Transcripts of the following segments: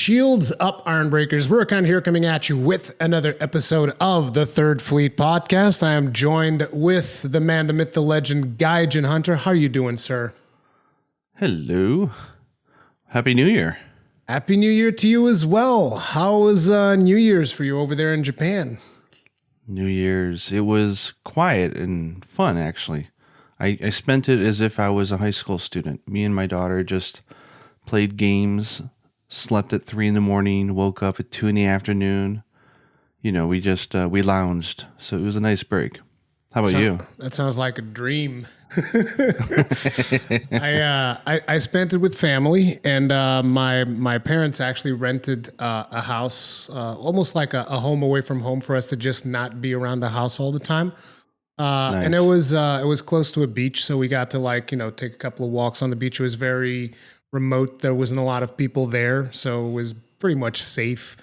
Shields up, Iron Breakers. Rurikhan here coming at you with another episode of the Third Fleet Podcast. I am joined with the man, the myth, the legend, Gaijin Hunter. How are you doing, sir? Hello. Happy New Year. Happy New Year to you as well. How was New Year's for you over there in Japan? New Year's. It was quiet and fun, actually. I spent it as if I was a high school student. Me and my daughter just played games, slept at 3 a.m, woke up at 2 p.m. You know, we just, we lounged. So it was a nice break. How about you? That sounds like a dream. I spent it with family, and my parents actually rented a house, almost like a home away from home for us to just not be around the house all the time. Nice. And it was close to a beach, so we got to take a couple of walks on the beach. It was very remote. There wasn't a lot of people there, so it was pretty much safe.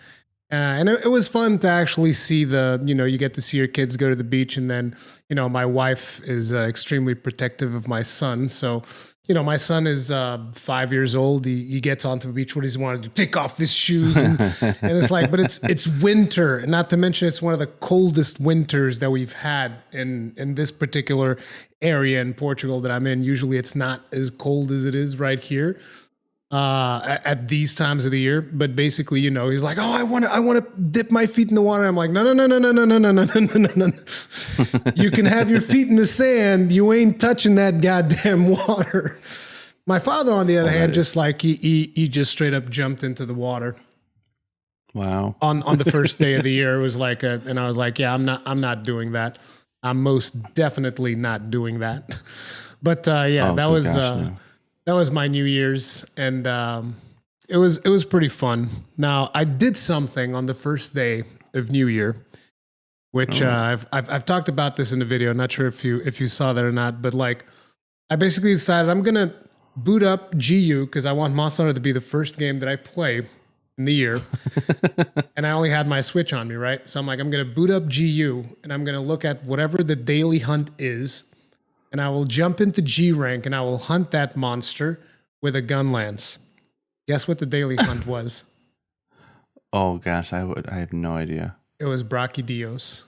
And it was fun to actually see you get to see your kids go to the beach. And then, my wife is extremely protective of my son. So, my son is 5 years old. He gets onto the beach. What does he want to do? Take off his shoes. And it's like, but it's winter. And not to mention, it's one of the coldest winters that we've had in this particular area in Portugal that I'm in. Usually it's not as cold as it is right here. At these times of the year, but basically, he's like, "Oh, I want to dip my feet in the water." I'm like, "No. You can have your feet in the sand. You ain't touching that goddamn water." My father, on the other hand, just like he just straight up jumped into the water. Wow. On the first day of the year, it was like, and I was like, "Yeah, I'm not doing that. I'm most definitely not doing that." But that was my New Year's, and it was pretty fun. Now, I did something on the first day of New Year, which I've talked about this in the video. I'm not sure if you saw that or not, but I basically decided I'm gonna boot up GU because I want Monster Hunter to be the first game that I play in the year, and I only had my Switch on me, right? So I'm like, I'm gonna boot up GU, and I'm gonna look at whatever the daily hunt is. And I will jump into G rank and I will hunt that monster with a gun lance. Guess what the daily hunt was? Oh gosh, I have no idea. It was Brachydios.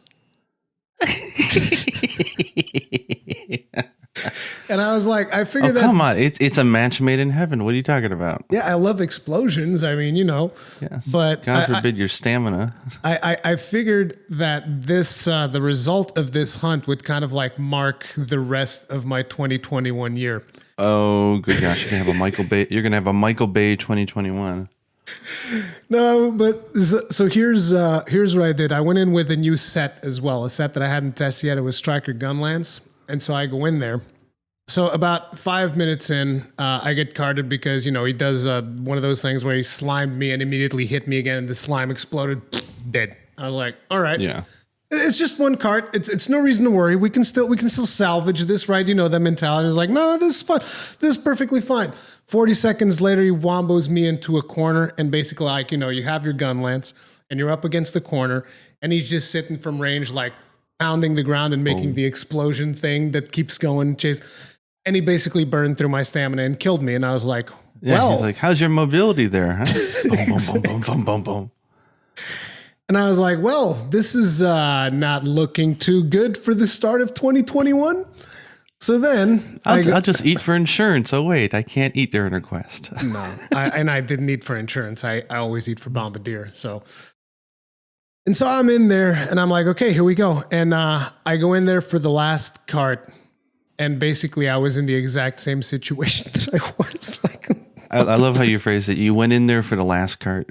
And I was like, I figured that. Come on, it's a match made in heaven. What are you talking about? Yeah, I love explosions. I mean, Yes. But God forbid your stamina. I figured that this the result of this hunt would kind of mark the rest of my 2021 year. Oh good gosh, you're gonna have a Michael Bay 2021. No, but so here's what I did. I went in with a new set as well, a set that I hadn't tested yet. It was Striker Gun Lance, and so I go in there. So about 5 minutes in, I get carded because, he does one of those things where he slimed me and immediately hit me again and the slime exploded, dead. I was like, all right. Yeah. It's just one cart. It's no reason to worry. We can still salvage this, right? That mentality is like, no, this is fine. This is perfectly fine. 40 seconds later, he wombos me into a corner and basically you have your gun lance and you're up against the corner and he's just sitting from range, pounding the ground and making the explosion thing that keeps going, chase. And he basically burned through my stamina and killed me. And I was like, well. He's like, how's your mobility there, huh? Boom, boom, boom, boom, boom, boom. And I was like, well, this is not looking too good for the start of 2021. So then I'll just eat for insurance. Oh, wait, I can't eat during a quest. No, I didn't eat for insurance. I always eat for Bombardier. And so I'm in there and I'm like, okay, here we go. And I go in there for the last cart. And basically, I was in the exact same situation that I was. I love how you phrased it. You went in there for the last cart.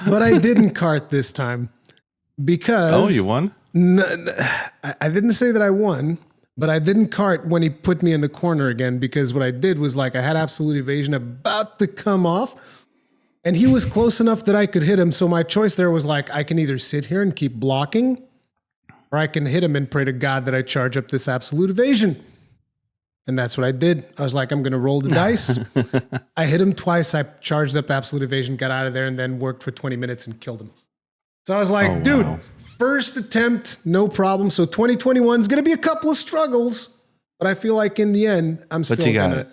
But I didn't cart this time because... Oh, you won? I didn't say that I won, but I didn't cart when he put me in the corner again because what I did was I had absolute evasion about to come off and he was close enough that I could hit him. So my choice there was I can either sit here and keep blocking or I can hit him and pray to God that I charge up this absolute evasion. And that's what I did. I was like, I'm going to roll the dice. I hit him twice. I charged up absolute evasion, got out of there, and then worked for 20 minutes and killed him. So I was like, dude, first attempt, no problem. So 2021 is going to be a couple of struggles, but I feel like in the end, I'm still going to...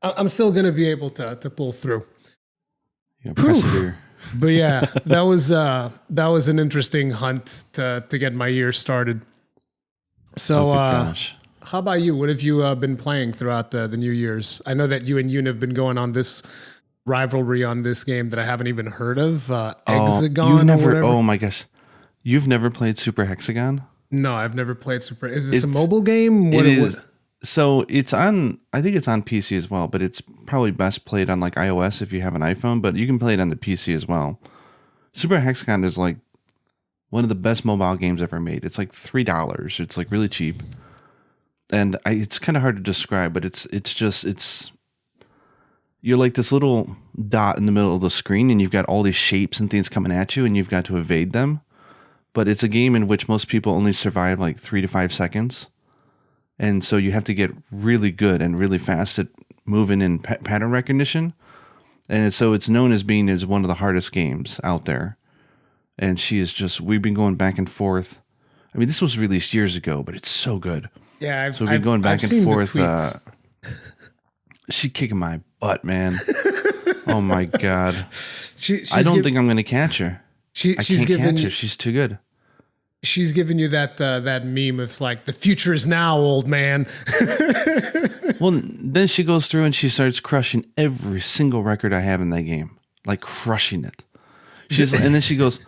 I'm still going to be able to pull through. Yeah, persevere. But yeah, that was an interesting hunt to get my year started. So, Oh, good gosh. how about you? What have you been playing throughout the New Year's? I know that you and Yoon have been going on this rivalry on this game that I haven't even heard of, Hexagon or whatever. Oh my gosh. You've never played Super Hexagon? No, I've never played Super. Is this a mobile game? It is. So it's on, I think it's on PC as well, but it's probably best played on like iOS if you have an iPhone, but you can play it on the PC as well. Super Hexagon is like one of the best mobile games ever made. It's like $3. It's like really cheap. And it's kind of hard to describe, but you're like this little dot in the middle of the screen and you've got all these shapes and things coming at you and you've got to evade them. But it's a game in which most people only survive like 3 to 5 seconds. And so you have to get really good and really fast at moving in pattern recognition. And so it's known as being as one of the hardest games out there. And we've been going back and forth. I mean, this was released years ago, but it's so good. Yeah, we've been going back and forth. She's kicking my butt, man. Oh my God. I don't think I'm going to catch her. She's too good. She's giving you that meme of like, the future is now, old man. Well, then she goes through and she starts crushing every single record I have in that game, like crushing it. And then she looks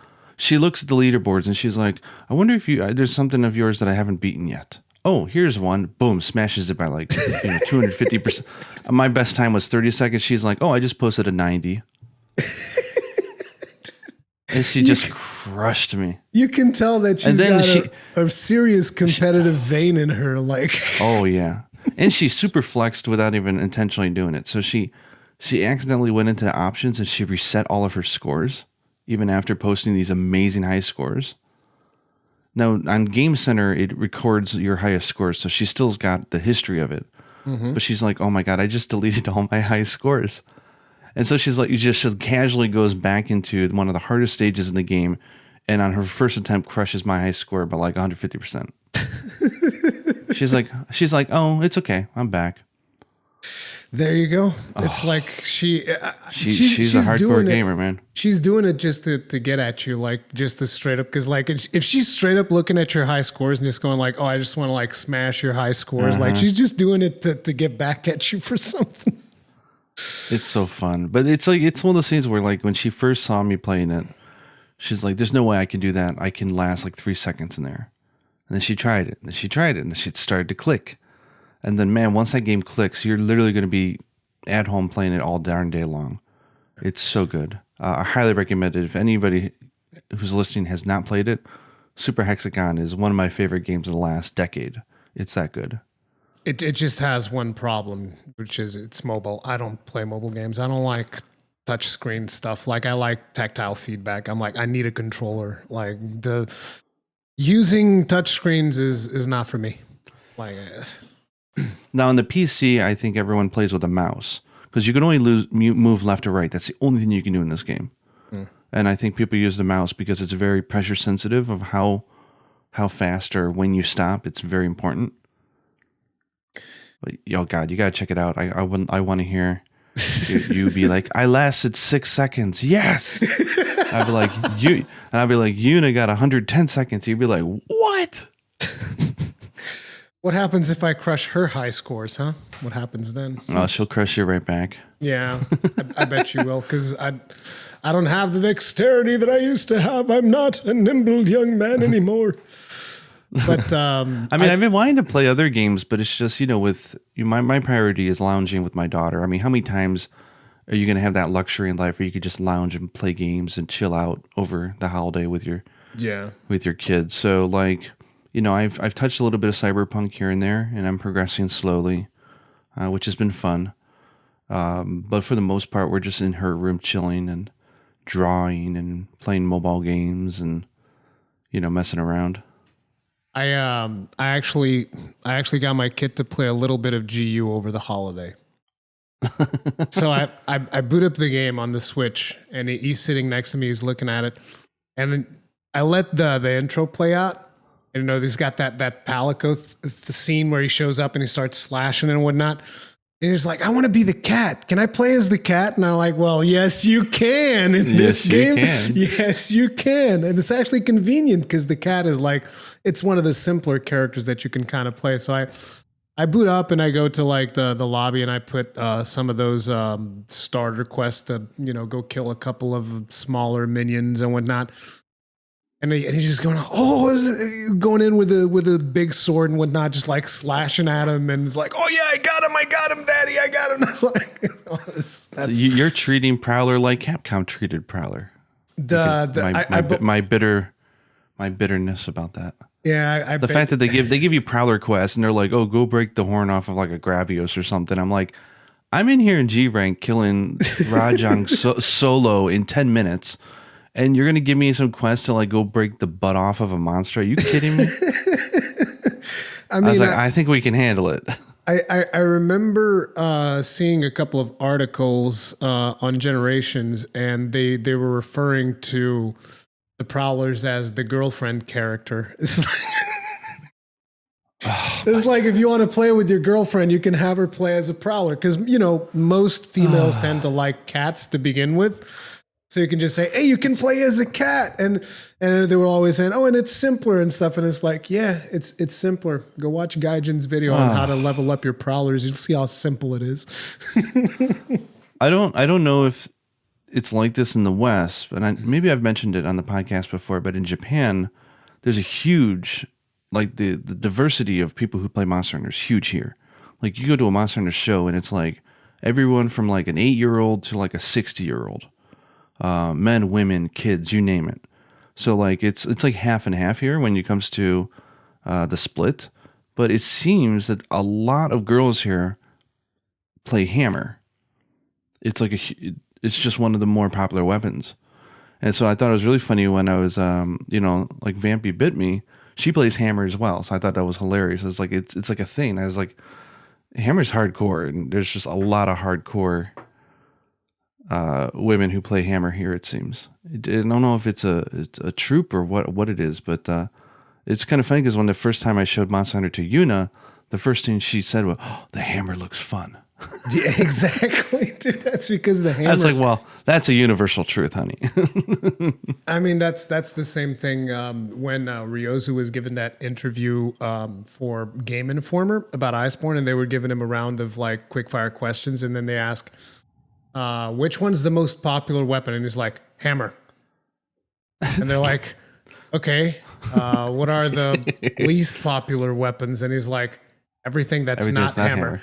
at the leaderboards and she's like, I wonder if there's something of yours that I haven't beaten yet. Oh, here's one. Boom, smashes it by like 250%. My best time was 30 seconds. She's like, oh, I just posted a 90. And she just crushed me. You can tell that she's got a serious competitive vein in her. Like, oh yeah, and she super flexed without even intentionally doing it. So she accidentally went into the options and she reset all of her scores, even after posting these amazing high scores. Now on Game Center, it records your highest scores, so she still's got the history of it. Mm-hmm. But she's like, oh my God, I just deleted all my high scores. And so she's like, just casually goes back into one of the hardest stages in the game, and on her first attempt crushes my high score by like 150%. she's like, oh, it's okay, I'm back. There you go. It's like she's a hardcore gamer, man. She's doing it just to get at you, like just to straight up. Because like if she's straight up looking at your high scores and just going like, oh, I just want to like smash your high scores, like she's just doing it to get back at you for something. It's so fun. But it's one of those things where like when she first saw me playing it, she's like, there's no way I can do that. I can last like 3 seconds in there. And then she tried it. And then she started to click. And then, man, once that game clicks, you're literally going to be at home playing it all darn day long. It's so good. I highly recommend it. If anybody who's listening has not played it, Super Hexagon is one of my favorite games of the last decade. It's that good. It just has one problem, which is it's mobile. I don't play mobile games. I don't like touch screen stuff. Like I like tactile feedback. I'm like, I need a controller. Like using touch screens is not for me. Like now on the PC, I think everyone plays with a mouse because you can only move left or right. That's the only thing you can do in this game. And I think people use the mouse because it's very pressure sensitive of how fast or when you stop. It's very important. But, oh God, you gotta check it out. I want to hear you be like, I lasted 6 seconds. Yes. I'd be like, Yuna got 110 seconds. You'd be like, what? What happens if I crush her high scores, huh? What happens then? Oh, she'll crush you right back. Yeah, I bet she will, because I don't have the dexterity that I used to have. I'm not a nimble young man anymore. But I mean, I've been wanting to play other games, but it's just, my priority is lounging with my daughter. I mean, how many times are you going to have that luxury in life where you could just lounge and play games and chill out over the holiday with your kids? So like, I've touched a little bit of Cyberpunk here and there, and I'm progressing slowly, which has been fun. But for the most part, we're just in her room chilling and drawing and playing mobile games and, messing around. I actually got my kid to play a little bit of GU over the holiday. So I boot up the game on the Switch, and he's sitting next to me. He's looking at it, and I let the intro play out. And he's got that Palico the scene where he shows up and he starts slashing and whatnot. And he's like, I want to be the cat. Can I play as the cat? And I'm like, well, yes, you can in this game. Yes, you can. And it's actually convenient because the cat is like, it's one of the simpler characters that you can kind of play. So I boot up and I go to like the lobby and I put some of those starter quests to, go kill a couple of smaller minions and whatnot. And he's just going in with a big sword and whatnot, just like slashing at him, and it's like, oh yeah, I got him, Daddy, I got him. That's like, so you're treating Prowler like Capcom treated Prowler. My bitterness about that. Yeah, the fact that they give you Prowler quests and they're like, oh, go break the horn off of like a Gravios or something. I'm like, I'm in here in G rank killing Rajang solo in 10 minutes. And you're going to give me some quest to like go break the butt off of a monster? Are you kidding me? I was like, I think we can handle it. I remember seeing a couple of articles on Generations, and they were referring to the Prowlers as the girlfriend character. It's like if you want to play with your girlfriend, you can have her play as a Prowler. Because, most females tend to like cats to begin with. So you can just say, hey, you can play as a cat. And they were always saying, oh, and it's simpler and stuff. And it's like, yeah, it's simpler. Go watch Gaijin's video on how to level up your Prowlers. You'll see how simple it is. I don't know if it's like this in the West, but maybe I've mentioned it on the podcast before, but in Japan, there's a huge, like the diversity of people who play Monster Hunter is huge here. Like you go to a Monster Hunter show and it's like everyone from like an 8-year-old to like a 60-year-old. Men, women, kids, you name it. So like it's like half and half here when it comes to the split. But it seems that a lot of girls here play hammer. It's like it's just one of the more popular weapons. And so I thought it was really funny when I was like Vampy Bit Me. She plays hammer as well. So I thought that was hilarious. It's like it's like a thing. I was like, hammer's hardcore, and there's just a lot of hardcore women who play hammer here, it seems. I don't know if it's a troop or what it is, but it's kind of funny because when the first time I showed Monster Hunter to Yuna, the first thing she said was, oh, the hammer looks fun. Yeah, exactly, dude. That's because the hammer. I was like, well, that's a universal truth, honey. I mean, that's the same thing when Ryozu was given that interview for Game Informer about Iceborne, and they were giving him a round of like quickfire questions, and then they ask, which one's the most popular weapon? And he's like, hammer. And they're like, okay, what are the least popular weapons? And he's like, everything that's not hammer.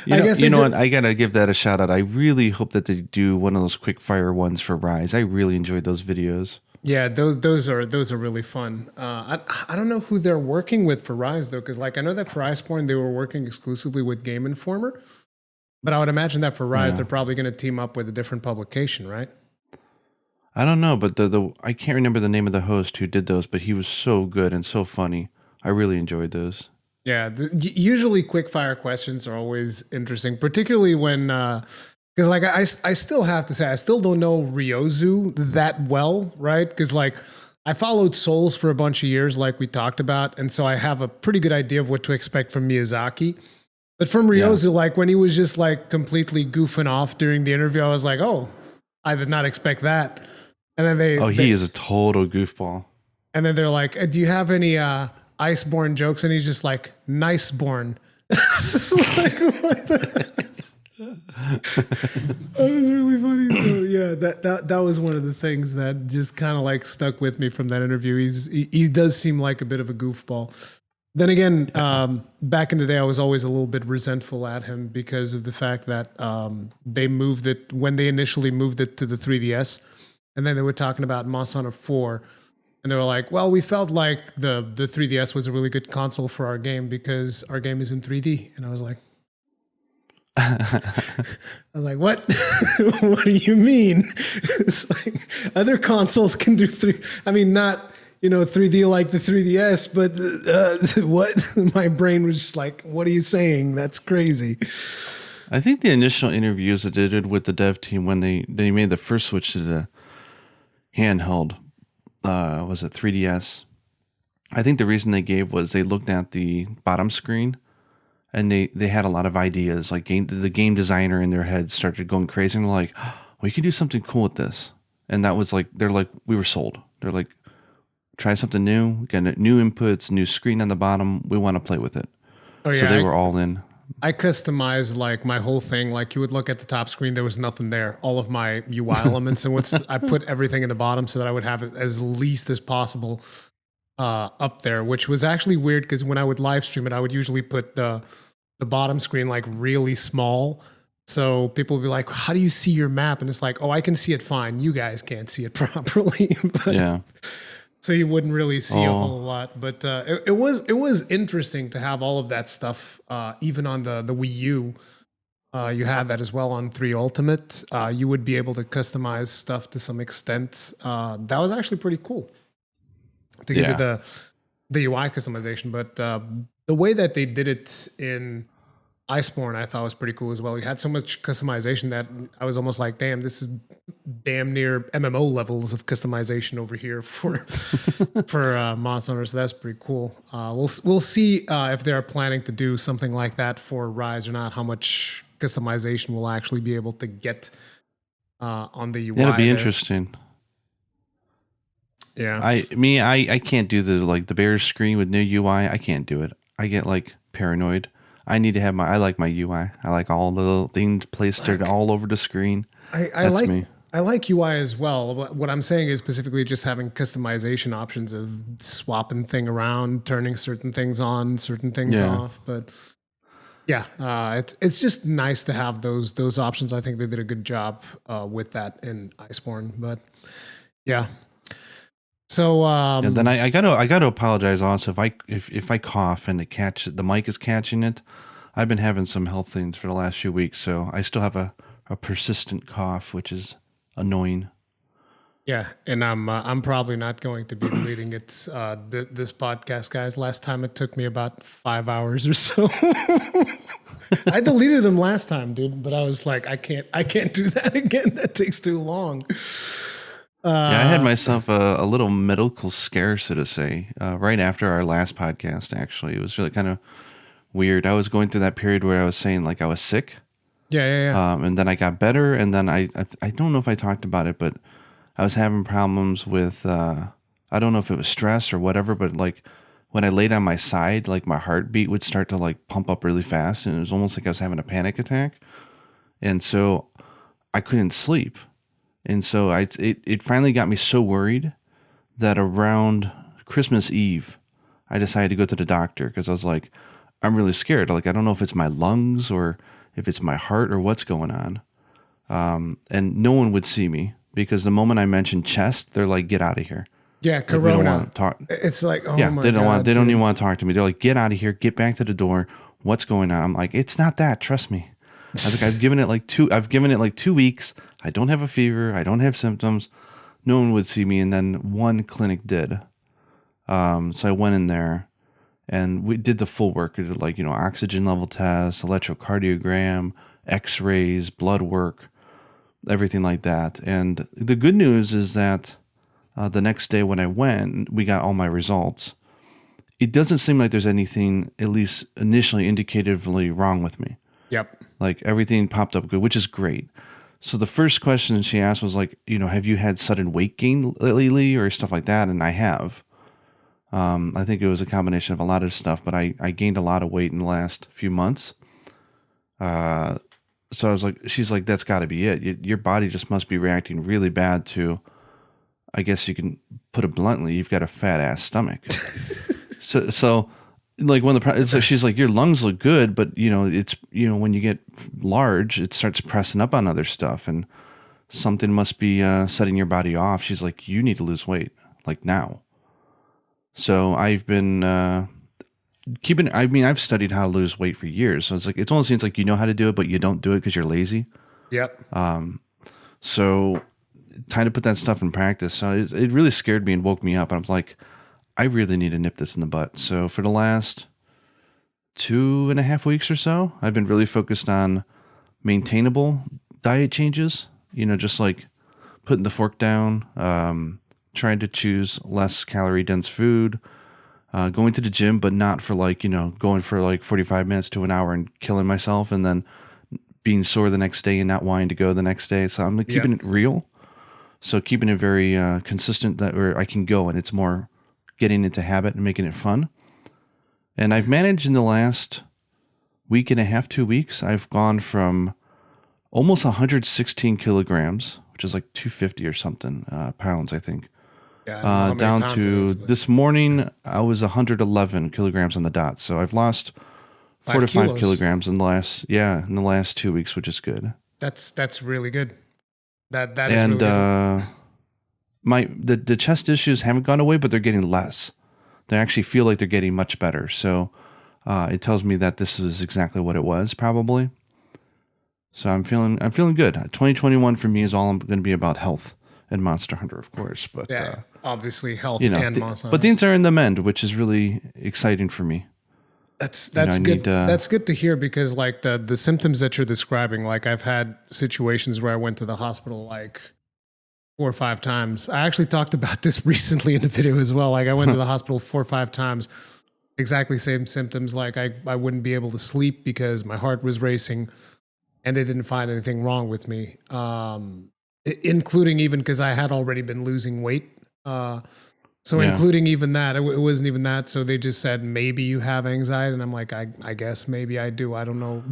You know what? I gotta give that a shout out. I really hope that they do one of those quick fire ones for Rise. I really enjoyed those videos. Yeah, those are really fun. I don't know who they're working with for Rise though, because like I know that for Iceborne they were working exclusively with Game Informer, but I would imagine that for Rise they're probably going to team up with a different publication, right? I don't know, but the I can't remember the name of the host who did those, but he was so good and so funny. I really enjoyed those. Yeah, usually quick fire questions are always interesting, particularly when, because like I still have to say, I still don't know Ryozu that well, right? Because like I followed Souls for a bunch of years, like we talked about, and so I have a pretty good idea of what to expect from Miyazaki. But from Ryozu, like when he was just like completely goofing off during the interview, I was like, oh, I did not expect that. And then he is a total goofball. And then they're like, do you have any Iceborne jokes? And he's just like, niceborn. Like, what the? That was really funny. So yeah, that was one of the things that just kind of like stuck with me from that interview. He does seem like a bit of a goofball. Then again, back in the day, I was always a little bit resentful at him because of the fact that they moved it when they initially moved it to the 3DS, and then they were talking about Monster Hunter 4. And they were like, well, we felt like the 3DS was a really good console for our game because our game is in 3D. And I was like, what? What do you mean? It's like other consoles can do not, 3D like the 3DS, but what? My brain was just like, what are you saying? That's crazy. I think the initial interviews that they did with the dev team when they made the first switch to the handheld, was it 3DS? I think the reason they gave was they looked at the bottom screen and they had a lot of ideas. Like the game designer in their head started going crazy, and they're like, oh, we can do something cool with this. And that was like, they're like, we were sold. They're like, try something new, get new inputs, new screen on the bottom. We want to play with it. Oh So yeah, they were all in. I customized like my whole thing. Like you would look at the top screen, there was nothing there. All of my UI elements, and I put everything in the bottom so that I would have it as least as possible up there, which was actually weird because when I would live stream it, I would usually put the bottom screen like really small. So people would be like, "How do you see your map?" And it's like, "Oh, I can see it fine. You guys can't see it properly." But, Yeah. so you wouldn't really see a whole lot, but it was interesting to have all of that stuff, even on the Wii U. You had that as well on 3 Ultimate. You would be able to customize stuff to some extent. That was actually pretty cool to give you the UI customization. But the way that they did it in Iceborne, I thought was pretty cool as well. You had so much customization that I was almost like, damn, this is damn near MMO levels of customization over here for Monster Hunter. So that's pretty cool. We'll see if they're planning to do something like that for Rise or not. How much customization we'll actually be able to get on the UI. Yeah, it'll be interesting. Yeah, I can't do the bare screen with new UI. I can't do it. I get like paranoid. I need to have I like my UI. I like all the little things placed all over the screen. I like UI as well. What I'm saying is specifically just having customization options of swapping thing around, turning certain things on, certain things off. But yeah, it's just nice to have those options. I think they did a good job with that in Iceborne. But yeah. So and then I gotta apologize also if I cough and the mic is catching it. I've been having some health things for the last few weeks, so I still have a persistent cough, which is annoying. Yeah, and I'm probably not going to be deleting it this podcast, guys. Last time it took me about 5 hours or so. I deleted them last time, dude, but I was like, I can't do that again. That takes too long. Yeah, I had myself a little medical scare, so to say, right after our last podcast. Actually, it was really kind of weird. I was going through that period where I was saying like I was sick. Yeah. And then I got better, and then I don't know if I talked about it, but I was having problems with I don't know if it was stress or whatever, but like when I laid on my side, like my heartbeat would start to like pump up really fast, and it was almost like I was having a panic attack, and so I couldn't sleep. And so it finally got me so worried that around Christmas Eve, I decided to go to the doctor because I was like, I'm really scared. Like, I don't know if it's my lungs or if it's my heart or what's going on. And no one would see me because the moment I mentioned chest, they're like, get out of here. Yeah, Corona. They don't want to talk. It's like, oh yeah, my they don't God, they don't even want to talk to me. They're like, get out of here, get back to the door. What's going on? I'm like, it's not that. Trust me. I was like, I've given it like 2 weeks. I don't have a fever. I don't have symptoms. No one would see me. And then one clinic did. So I went in there and we did the full work. We did like, oxygen level tests, electrocardiogram, x-rays, blood work, everything like that. And the good news is that the next day when I went, we got all my results. It doesn't seem like there's anything, at least initially, indicatively wrong with me. Yep. Like everything popped up good, which is great. So the first question she asked was like, have you had sudden weight gain lately or stuff like that? And I have. I think it was a combination of a lot of stuff, but I gained a lot of weight in the last few months. So I was like, she's like, that's got to be it. Your body just must be reacting really bad to, I guess you can put it bluntly, you've got a fat ass stomach. so like she's like, your lungs look good, but it's, when you get large, it starts pressing up on other stuff and something must be setting your body off. She's like, you need to lose weight like now. So I've been I've studied how to lose weight for years. So it's almost seems like you know how to do it, but you don't do it because you're lazy. Yep. So trying to put that stuff in practice. So it really scared me and woke me up. And I'm like, I really need to nip this in the butt. So for the last 2.5 weeks or so, I've been really focused on maintainable diet changes, just like putting the fork down, trying to choose less calorie dense food, going to the gym, but not for like, going for like 45 minutes to an hour and killing myself and then being sore the next day and not wanting to go the next day. So I'm like keeping it real. So keeping it very consistent that where I can go and it's more getting into habit and making it fun. And I've managed in the last week and a half, 2 weeks, I've gone from almost 116 kilograms, which is like 250 or something pounds, I think. Yeah, I don't know how many Down pounds it to is, but this morning, I was 111 kilograms on the dot. So I've lost 4 to 5 kilos. kilograms in the last 2 weeks, which is good. That's really good. That is really good. The chest issues haven't gone away, but they're getting less. They actually feel like they're getting much better. So it tells me that this is exactly what it was, probably. So I'm feeling good. 2021 for me is all going to be about health and Monster Hunter, of course. But obviously health and Monster Hunter. But things are in the mend, which is really exciting for me. That's good. That's good to hear because like the symptoms that you're describing, like I've had situations where I went to the hospital like 4 or 5 times. I actually talked about this recently in a video as well. Like I went to the hospital 4 or 5 times, exactly same symptoms. Like I wouldn't be able to sleep because my heart was racing and they didn't find anything wrong with me. Including even because I had already been losing weight. Including even that, it wasn't even that. So they just said, maybe you have anxiety. And I'm like, I guess maybe I do. I don't know.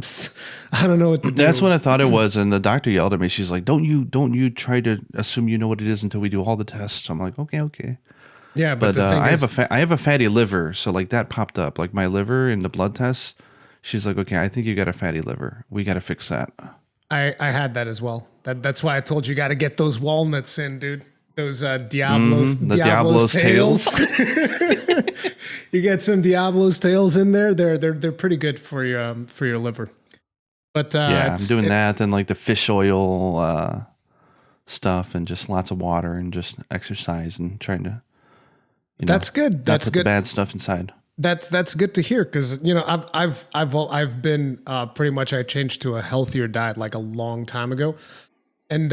I don't know what to do. That's what I thought it was. And the doctor yelled at me. She's like, don't you try to assume you know what it is until we do all the tests. I'm like, okay. Yeah. But the thing I have a fatty liver. So like that popped up, like my liver and the blood tests. She's like, okay, I think you got a fatty liver. We got to fix that. I had that as well. That's why I told you got to get those walnuts in, dude. Those Diablo's tails. You get some Diablo's tails in there. They're pretty good for your liver. But I'm doing that and like the fish oil stuff and just lots of water and just exercise and trying to. That's good. That's good. The bad stuff inside. That's good to hear because I've been pretty much I changed to a healthier diet like a long time ago, and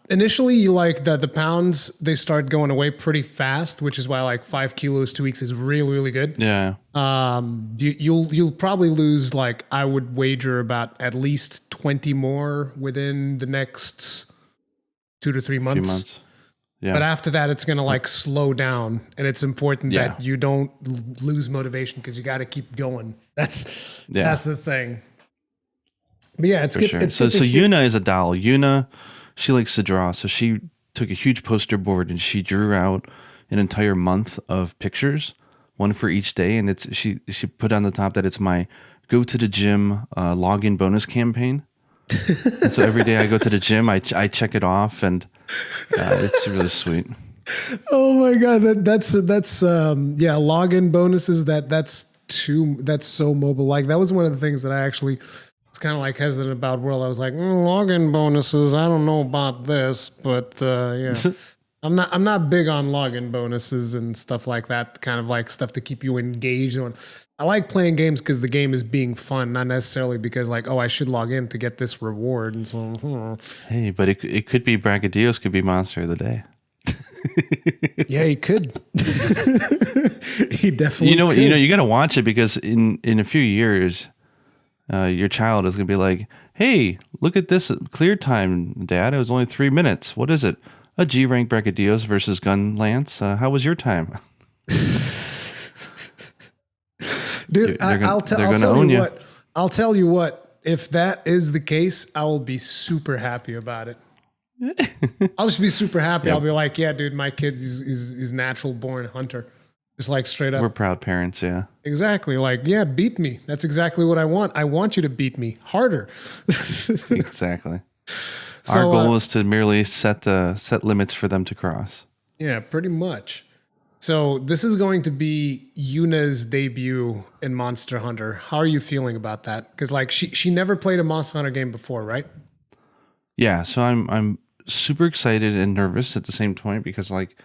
initially you like the pounds they start going away pretty fast, which is why like 5 kilos 2 weeks is really good. Yeah. You'll probably lose like I would wager about at least 20 more within the next 2 to 3 months. Yeah. But after that, it's going to like slow down. And it's important that you don't lose motivation because you got to keep going. That's the thing. But yeah, it's good. Sure. It's so good Yuna is a doll. Yuna, she likes to draw. So she took a huge poster board and she drew out an entire month of pictures, one for each day. And she put on the top that it's my go to the gym login bonus campaign. And so every day I go to the gym, I check it off and it's really sweet. Oh my God. That's login bonuses. That's so mobile. Like that was one of the things that I actually was kind of like hesitant about World. I was like, login bonuses. I don't know about this, but yeah, I'm not big on login bonuses and stuff like that. Kind of like stuff to keep you engaged on. I like playing games because the game is being fun, not necessarily because like, I should log in to get this reward. And so, Hey, but it could be Bragadios, could be Monster of the Day. Yeah, he could. He definitely. Could. You got to watch it because in a few years, your child is going to be like, "Hey, look at this clear time, Dad. It was only 3 minutes. What is it? A G rank Bragadios versus Gun Lance. How was your time?" Dude, I'll tell you what. If that is the case, I will be super happy about it. I'll just be super happy. Yep. I'll be like, yeah, dude, my kid is natural born hunter. Just like straight up. We're proud parents, yeah. Exactly. Like, yeah, beat me. That's exactly what I want. I want you to beat me harder. Exactly. Our goal is to merely set limits for them to cross. Yeah, pretty much. So this is going to be Yuna's debut in Monster Hunter. How are you feeling about that? Because like she never played a Monster Hunter game before, right? Yeah, so I'm super excited and nervous at the same point because like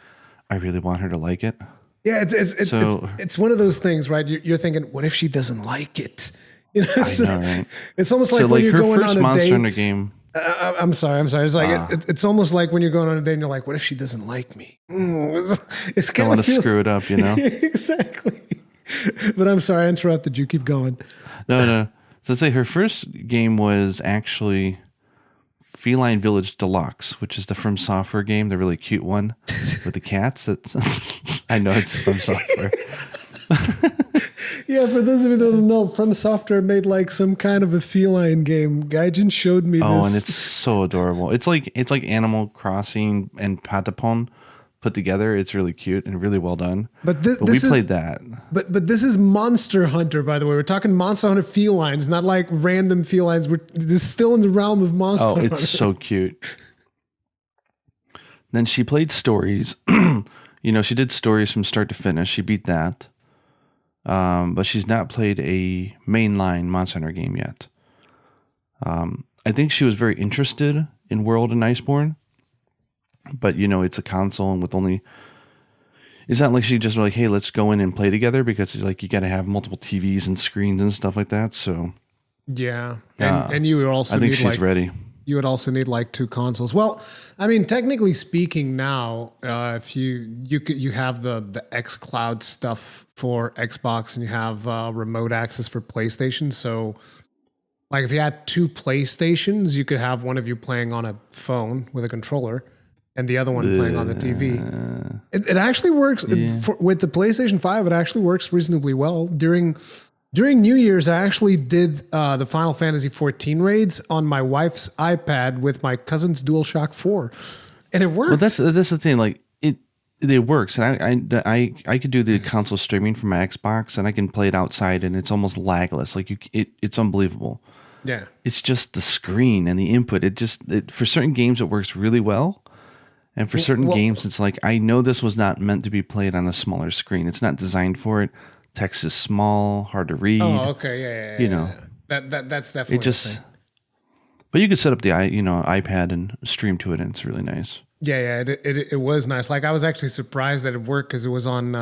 I really want her to like it. Yeah, it's one of those things, right? You're thinking, what if she doesn't like it? You know, I know, right? It's almost like when you're going on a date. Monster Hunter game. I'm sorry. It's like it's almost like when you're going on a date and you're like, what if she doesn't like me? It's Don't want to screw it up, you know? Exactly. But I'm sorry, I interrupted you. Keep going. No. So let's say her first game was actually Feline Village Deluxe, which is the From Software game, the really cute one with the cats. I know it's From Software. Yeah, for those of you that don't know, From Software made like some kind of a feline game. Gaijin showed me this. Oh, and it's so adorable. It's like Animal Crossing and Patapon put together. It's really cute and really well done. But we played that. But this is Monster Hunter, by the way. We're talking Monster Hunter felines, not like random felines. This is still in the realm of Monster Hunter. Oh, it's so cute. Then she played Stories. You know, she did Stories from start to finish. She beat that. But she's not played a mainline Monster Hunter game yet. I think she was very interested in World and Iceborne, but you know, it's a console and with only, it's not like she just like, hey, let's go in and play together, because it's like, you got to have multiple TVs and screens and stuff like that. So yeah. And you would also I think need she's ready. You would also need like 2 consoles. Well, I mean, technically speaking, now if you have the xCloud stuff for Xbox and you have remote access for PlayStation. So, like, if you had 2 PlayStations, you could have one of you playing on a phone with a controller, and the other one playing on the TV. It actually works with the PlayStation 5. It actually works reasonably well. During New Year's, I actually did the Final Fantasy XIV raids on my wife's iPad with my cousin's DualShock 4, and it worked. Well, that's the thing. Like it works, and I could do the console streaming from my Xbox, and I can play it outside, and it's almost lagless. Like it's unbelievable. Yeah, it's just the screen and the input. For certain games it works really well, and for certain games it's like, I know this was not meant to be played on a smaller screen. It's not designed for it. Text is small, hard to read. Oh, okay, yeah. You know, that's definitely it just. But you could set up the iPad and stream to it, and it's really nice. Yeah, it was nice. Like, I was actually surprised that it worked, because it was on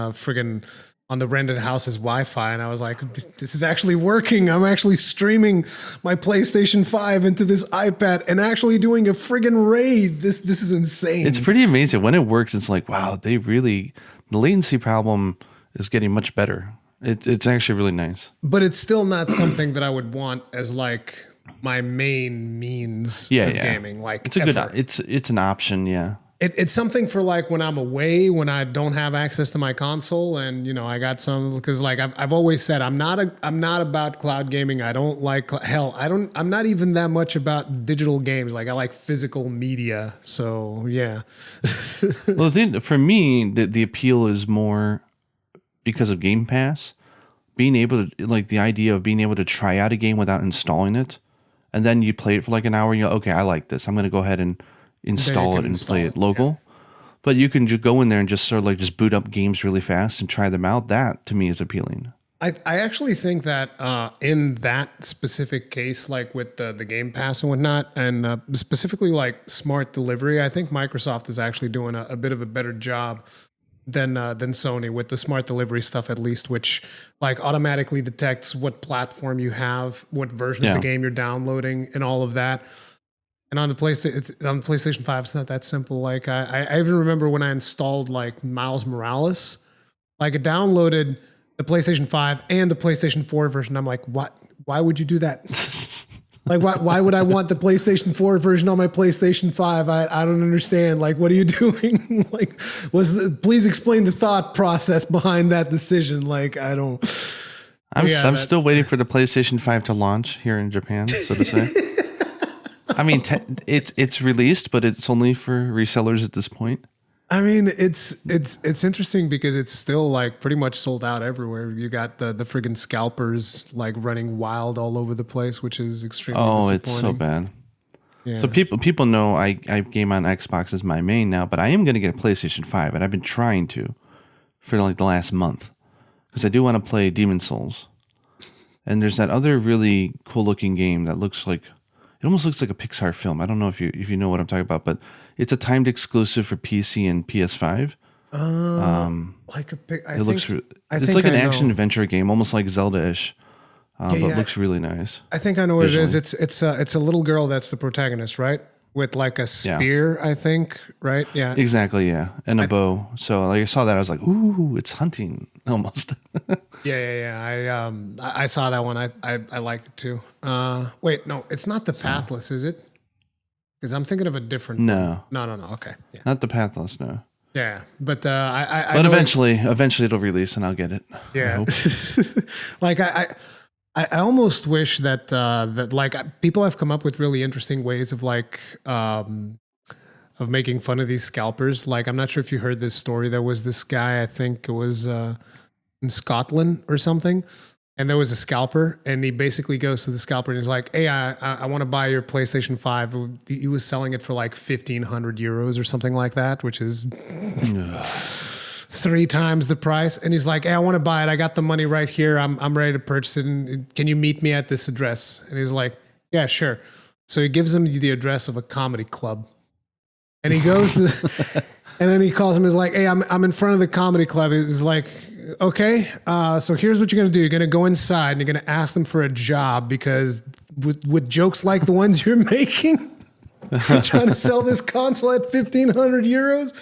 on the rented house's Wi-Fi, and I was like, this is actually working. I'm actually streaming my PlayStation 5 into this iPad and actually doing a friggin' raid. This is insane. It's pretty amazing when it works. It's like, wow, the latency problem is getting much better. It's actually really nice. But it's still not something that I would want as like my main means of gaming. Like, it's a good, it's an option. Yeah. It's something for like when I'm away, when I don't have access to my console, and you know, I got some, because like I've always said, I'm not about cloud gaming. I don't like, hell, I'm not even that much about digital games. Like, I like physical media. So yeah. Well, the thing for me, the appeal is more because of Game Pass, being able to, like, the idea of being able to try out a game without installing it, and then you play it for like an hour and you go, okay, I like this, I'm going to go ahead and install it and play it local. Yeah. But you can just go in there and just sort of like just boot up games really fast and try them out. That to me is appealing. I actually think that in that specific case, like with the Game Pass and whatnot, and specifically like smart delivery, I think Microsoft is actually doing a bit of a better job than Sony with the smart delivery stuff, at least, which like automatically detects what platform you have, what version of the game you're downloading, and all of that. And on the PlayStation 5, it's not that simple. Like I even remember when I installed like Miles Morales, like it downloaded the PlayStation 5 and the PlayStation 4 version. I'm like, what? Why would you do that? Like, why would I want the PlayStation 4 version on my PlayStation 5? I don't understand. Like, what are you doing? Like, please explain the thought process behind that decision. Like, I don't. I'm still waiting for the PlayStation 5 to launch here in Japan, so to say. I mean, it's released, but it's only for resellers at this point. I mean, it's interesting because it's still like pretty much sold out everywhere. You got the friggin' Scalpers like running wild all over the place, which is extremely disappointing. It's so bad. Yeah. So people know I game on Xbox as my main now, but I am going to get a PlayStation 5, and I've been trying to for like the last month, because I do want to play Demon's Souls. And there's that other really cool looking game that looks like, it almost looks like a Pixar film. I don't know if you know what I'm talking about, but it's a timed exclusive for PC and PS5. It's like an action adventure game, almost like Zelda-ish. But it looks really nice. I think I know what visually. it is. It's a little girl that's the protagonist, right? With like a spear, I think, right? Yeah. Exactly, yeah. And a bow. So like I saw that, I was like, ooh, it's hunting almost. Yeah. I saw that one. I liked it too. Wait, no, it's not the Pathless, is it? Because I'm thinking of a different one. No. Okay. Yeah. Not the Pathless, no. Yeah. But But eventually it'll release and I'll get it. Yeah. Like I almost wish that that like people have come up with really interesting ways of like of making fun of these scalpers. Like I'm not sure if you heard this story. There was this guy, I think it was in Scotland or something, and there was a scalper, and he basically goes to the scalper and he's like, "Hey, I want to buy your PlayStation 5." He was selling it for like 1,500 euros or something like that, which is 3 times the price. And he's like, "Hey, I want to buy it. I got the money right here. I'm ready to purchase it. And can you meet me at this address?" And he's like, "Yeah, sure." So he gives him the address of a comedy club. And he goes to and then he calls him. He's like, "Hey, I'm in front of the comedy club." He's like, "Okay, so here's what you're going to do. You're going to go inside and you're going to ask them for a job because with jokes like the ones you're making, trying to sell this console at 1,500 euros.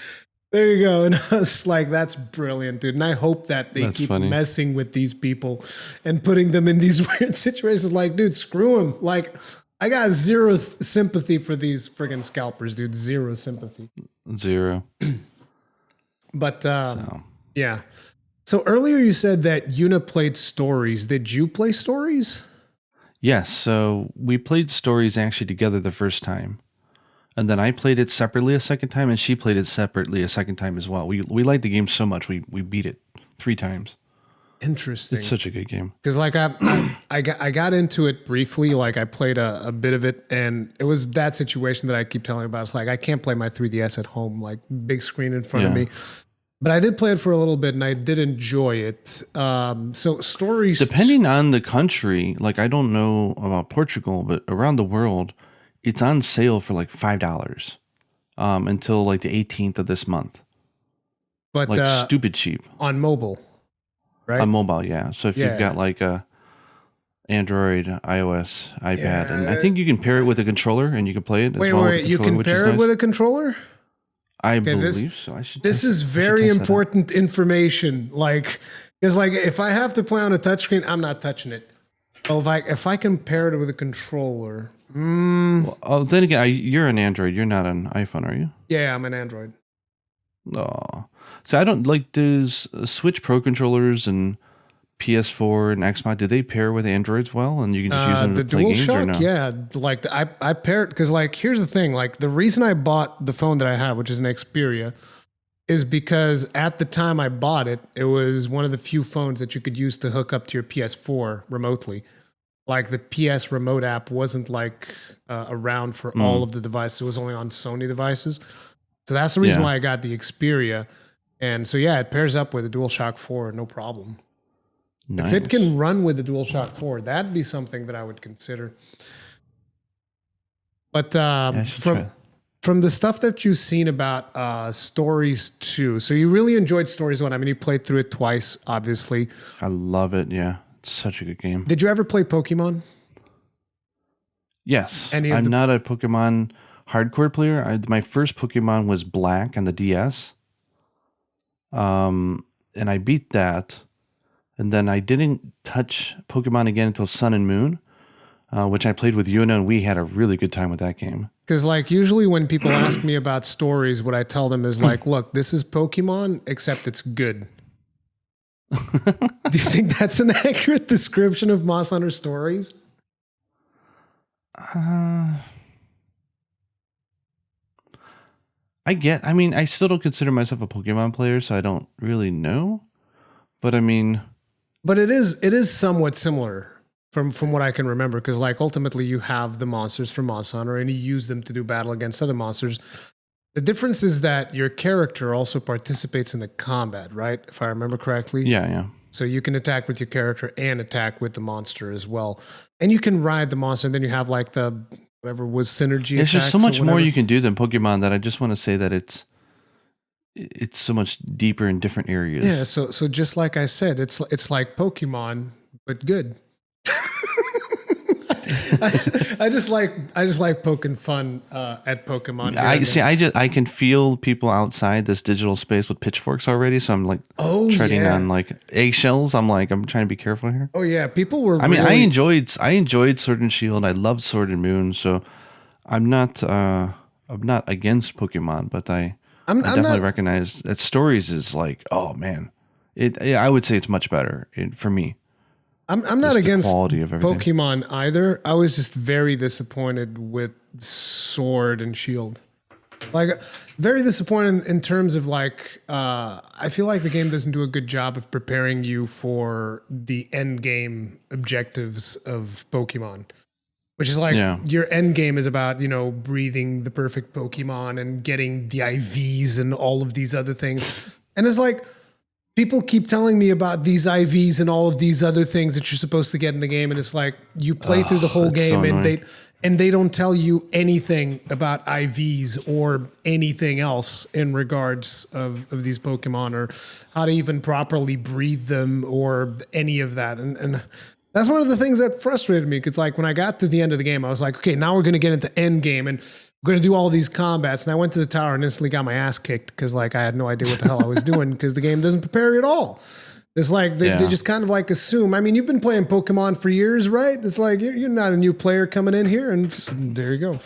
There you go." And I was like, that's brilliant, dude. And I hope that they keep messing with these people and putting them in these weird situations. Like, dude, screw them. Like, I got zero sympathy for these friggin' scalpers, dude. Zero sympathy. Zero. But, yeah. So earlier you said that Yuna played stories. Did you play stories? Yes. So we played stories actually together the first time. And then I played it separately a second time, and she played it separately a second time as well. We liked the game so much, we beat it 3 times. Interesting. It's such a good game. Because like I got into it briefly. Like I played a bit of it, and it was that situation that I keep telling you about. It's like I can't play my 3DS at home, like big screen in front of me. But I did play it for a little bit, and I did enjoy it. So stories, depending on the country, like I don't know about Portugal, but around the world, it's on sale for like $5 until like the 18th of this month. But like stupid cheap on mobile, right? On mobile, yeah. So if you've got like a Android, iOS, iPad, and I think you can pair it with a controller and you can play it. Wait, you can pair it with a controller? I believe so. This is very important information. Like, because like if I have to play on a touchscreen, I'm not touching it. Well, if I can pair it with a controller. Well, then again, you're an Android. You're not an iPhone, are you? Yeah, I'm an Android. Oh, so I don't like those Switch Pro controllers and PS4 and Xbox. Do they pair with Androids well, and you can just use them to play games or no? Yeah, like I pair it because like here's the thing. Like the reason I bought the phone that I have, which is an Xperia, is because at the time I bought it, it was one of the few phones that you could use to hook up to your PS4 remotely. Like the PS remote app wasn't like around for all of the devices. It was only on Sony devices. So that's the reason why I got the Xperia. And so, yeah, it pairs up with a DualShock 4, no problem. Nice. If it can run with the DualShock 4, that'd be something that I would consider. But from the stuff that you've seen about Stories 2, so you really enjoyed Stories 1. I mean, you played through it twice, obviously. I love it, yeah. It's such a good game. Did you ever play Pokemon? Yes. I'm not a Pokemon hardcore player. My first Pokemon was Black on the DS. And I beat that. And then I didn't touch Pokemon again until Sun and Moon, which I played with Yuna, and we had a really good time with that game. Because like usually when people ask me about stories, what I tell them is like, look, this is Pokemon, except it's good. Do you think that's an accurate description of Monster Hunter Stories? I mean, I still don't consider myself a Pokemon player, so I don't really know. But I mean, but it is somewhat similar from what I can remember, because like ultimately you have the monsters from Monster Hunter and you use them to do battle against other monsters. The difference is that your character also participates in the combat, right? If I remember correctly. Yeah. So you can attack with your character and attack with the monster as well. And you can ride the monster, and then you have like the whatever was synergy. There's just so much more you can do than Pokemon that I just want to say that it's so much deeper in different areas. Yeah, so just like I said, it's like Pokemon, but good. I just like poking fun at Pokemon. I can feel people outside this digital space with pitchforks already, so I'm like treading on like eggshells. I'm trying to be careful here. Oh yeah, people were. I mean, I enjoyed Sword and Shield. I loved Sword and Moon, so I'm not against Pokemon, but I definitely recognize that Stories is like, oh man, I would say it's much better for me. I'm not against quality of everything. Pokemon either. I was just very disappointed with Sword and Shield. Like, very disappointed in terms of like, I feel like the game doesn't do a good job of preparing you for the end game objectives of Pokemon. Which is like your end game is about, breathing the perfect Pokemon and getting the IVs and all of these other things. And it's like, people keep telling me about these IVs and all of these other things that you're supposed to get in the game, and it's like you play through the whole game and they don't tell you anything about IVs or anything else in regards of these Pokemon or how to even properly breathe them or any of that. And that's one of the things that frustrated me, because like when I got to the end of the game, I was like, okay, now we're going to get into end game and we're going to do all these combats. And I went to the tower and instantly got my ass kicked because like I had no idea what the hell I was doing, because the game doesn't prepare you at all. It's like they just kind of like assume. I mean, you've been playing Pokemon for years, right? It's like you're not a new player coming in here, and there you go.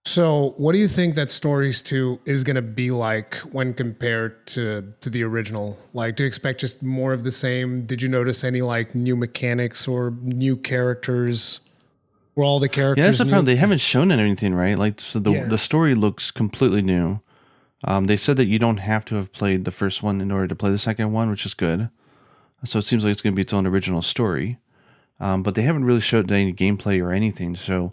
So what do you think that Stories 2 is going to be like when compared to the original? Like, do you expect just more of the same? Did you notice any like new mechanics or new characters? Were all the characters that's the new? problem. They haven't shown anything, right? Like, so the story looks completely new. They said that you don't have to have played the first one in order to play the second one, which is good. So it seems like it's going to be its own original story. But they haven't really showed any gameplay or anything. So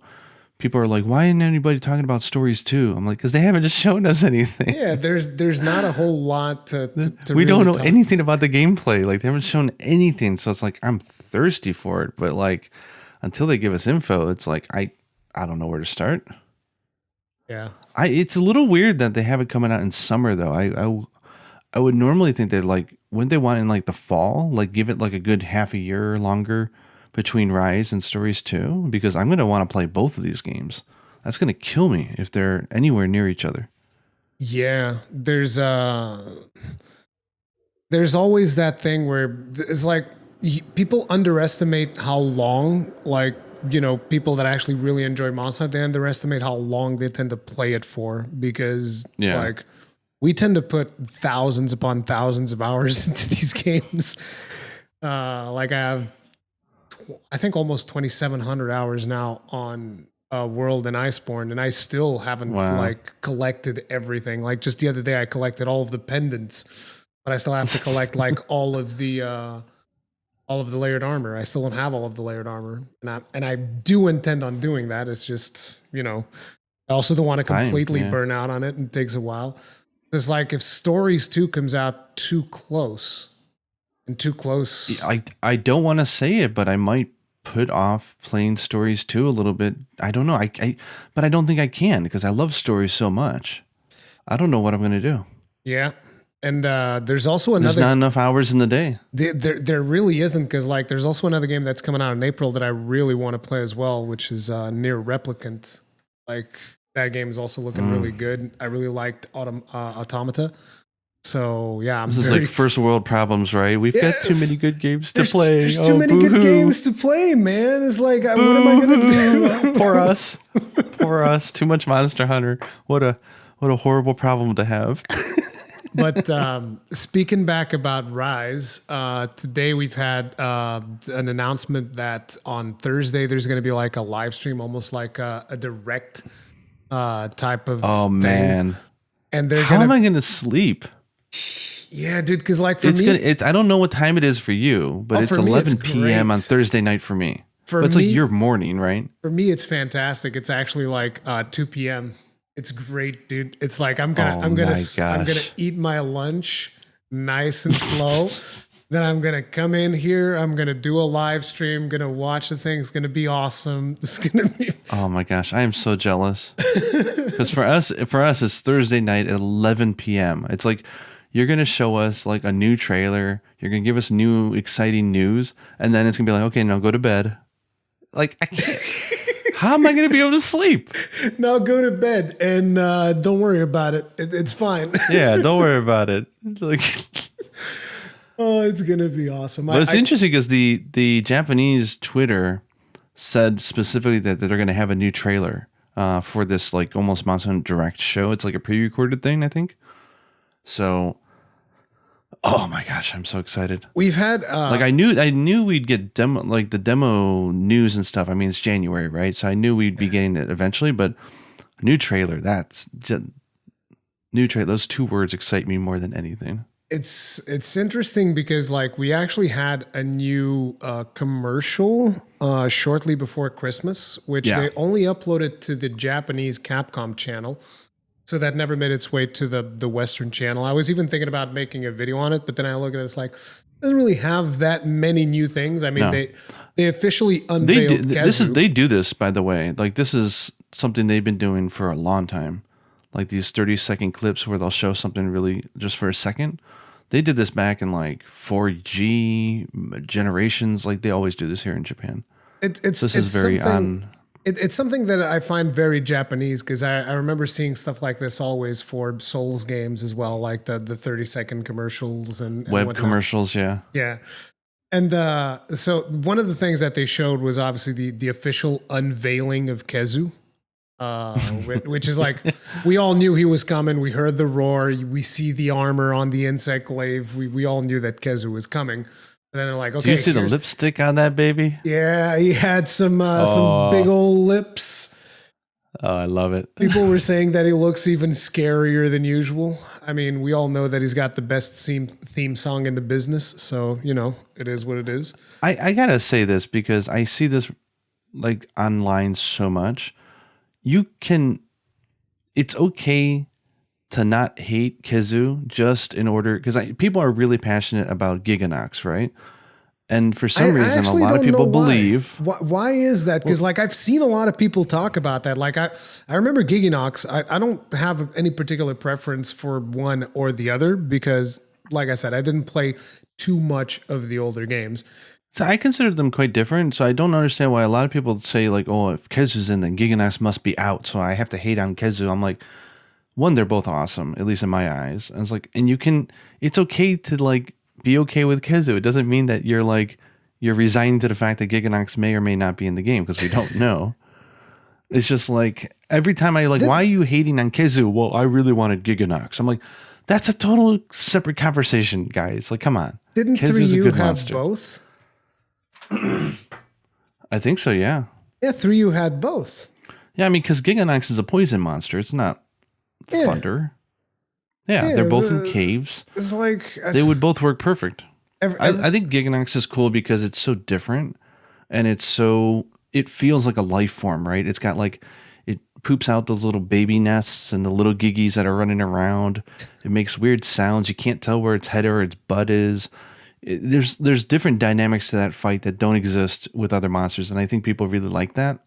people are like, why isn't anybody talking about Stories 2? I'm like, because they haven't just shown us anything. Yeah, there's not a whole lot to we really don't know anything about the gameplay. Like, they haven't shown anything. So it's like, I'm thirsty for it. But like, until they give us info, it's like, I don't know where to start. Yeah. It's a little weird that they have it coming out in summer, though. I would normally think that, like, wouldn't they want in like the fall? Like, give it like a good half a year or longer between Rise and Stories 2? Because I'm going to want to play both of these games. That's going to kill me if they're anywhere near each other. Yeah, there's always that thing where it's like people underestimate how long, like, people that actually really enjoy Monster Hunter, they underestimate how long they tend to play it for, because like we tend to put thousands upon thousands of hours into these games. Like I think almost 2,700 hours now on World and Iceborne, and I still haven't like collected everything. Like just the other day, I collected all of the pendants, but I still have to collect like all of the layered armor. I still don't have all of the layered armor, and I do intend on doing that. It's just I also don't want to completely burn out on it, and it takes a while. It's like if Stories 2 comes out too close. I don't want to say it, but I might put off playing Stories 2 a little bit. I don't know. But I don't think I can, because I love Stories so much. I don't know what I'm going to do. Yeah. And there's also another. There's not enough hours in the day. There really isn't, because like there's also another game that's coming out in April that I really want to play as well, which is Near Replicant. Like that game is also looking really good. I really liked Automata. So yeah, this is like first world problems, right? We've got too many good games to play. There's too many good games to play, man. It's like, what am I gonna do? Poor us. Too much Monster Hunter. What a horrible problem to have. But speaking back about Rise, today we've had an announcement that on Thursday there's going to be like a live stream, almost like a direct type of thing. Man. And they're How am I going to sleep? Yeah, dude, because like for me... I don't know what time it is for you, but it's 11 p.m. on Thursday night for me. It's like your morning, right? For me, it's fantastic. It's actually like 2 p.m. It's great, dude. It's like I'm gonna eat my lunch nice and slow. Then I'm gonna come in here. I'm gonna do a live stream. Gonna watch the thing. It's gonna be awesome. It's gonna be. Oh my gosh, I am so jealous. Because for us, it's Thursday night at 11 p.m. It's like you're gonna show us like a new trailer. You're gonna give us new exciting news, and then it's gonna be like, okay, now go to bed. Like I can't. How am I going to be able to sleep? Now go to bed and don't worry about it. It's fine. Yeah, don't worry about it. It's like, Oh, it's gonna be awesome. but it's interesting because the Japanese Twitter said specifically that they're going to have a new trailer for this like almost Monster Hunter Direct show. It's like a pre-recorded thing, I think. So, oh my gosh, I'm so excited. We've had like I knew we'd get the demo news and stuff. I mean, it's January, right? So I knew we'd be getting it eventually, but new trailer, that's just new trailer. Those two words excite me more than anything. It's interesting because like we actually had a new commercial shortly before Christmas, which they only uploaded to the Japanese Capcom channel. So that never made its way to the Western channel. I was even thinking about making a video on it, but then I look at it, it's like, it doesn't really have that many new things. I mean, they officially unveiled Kezu. They do this, by the way. Like, this is something they've been doing for a long time. Like these 30-second clips where they'll show something really just for a second. They did this back in like 4G generations. Like they always do this here in Japan. This is very on. It's something that I find very Japanese because I remember seeing stuff like this always for Souls games as well, like the 30-second commercials and web whatnot. Commercials, yeah. Yeah. And so one of the things that they showed was obviously the official unveiling of Kezu, which is like, we all knew he was coming. We heard the roar. We see the armor on the insect glaive. We all knew that Kezu was coming. And then they're like, okay. Do you see the lipstick on that baby? Yeah, he had some big old lips. Oh, I love it. People were saying that he looks even scarier than usual. I mean, we all know that he's got the best theme song in the business. So, you know, it is what it is. I got to say this because I see this like online so much. It's okay to not hate Kezu just in order, because people are really passionate about Giganox, right? And for some reason, a lot of people believe. Why is that? Because like I've seen a lot of people talk about that. Like I remember Giganox. I don't have any particular preference for one or the other because, like I said, I didn't play too much of the older games. So I consider them quite different. So I don't understand why a lot of people say like, oh, if Kezu's in, then Giganox must be out. So I have to hate on Kezu. I'm like, one, they're both awesome, at least in my eyes. And it's like, and it's okay to like be okay with Kezu. It doesn't mean that you're resigning to the fact that Giganox may or may not be in the game because we don't know. It's just like every time why are you hating on Kezu? Well, I really wanted Giganox. I'm like, that's a total separate conversation, guys. Like, come on. Didn't Kezu's 3U have monster. both? I think so, yeah. Yeah, 3U had both. Yeah, I mean, because Giganox is a poison monster. It's not thunder. Yeah, they're both in caves. It's like they would both work perfect. I think Giganox is cool because it's so different, and it feels like a life form, right? It's got like, it poops out those little baby nests and the little giggies that are running around. It makes weird sounds. You can't tell where its head or its butt is. There's different dynamics to that fight that don't exist with other monsters, and I think people really like that.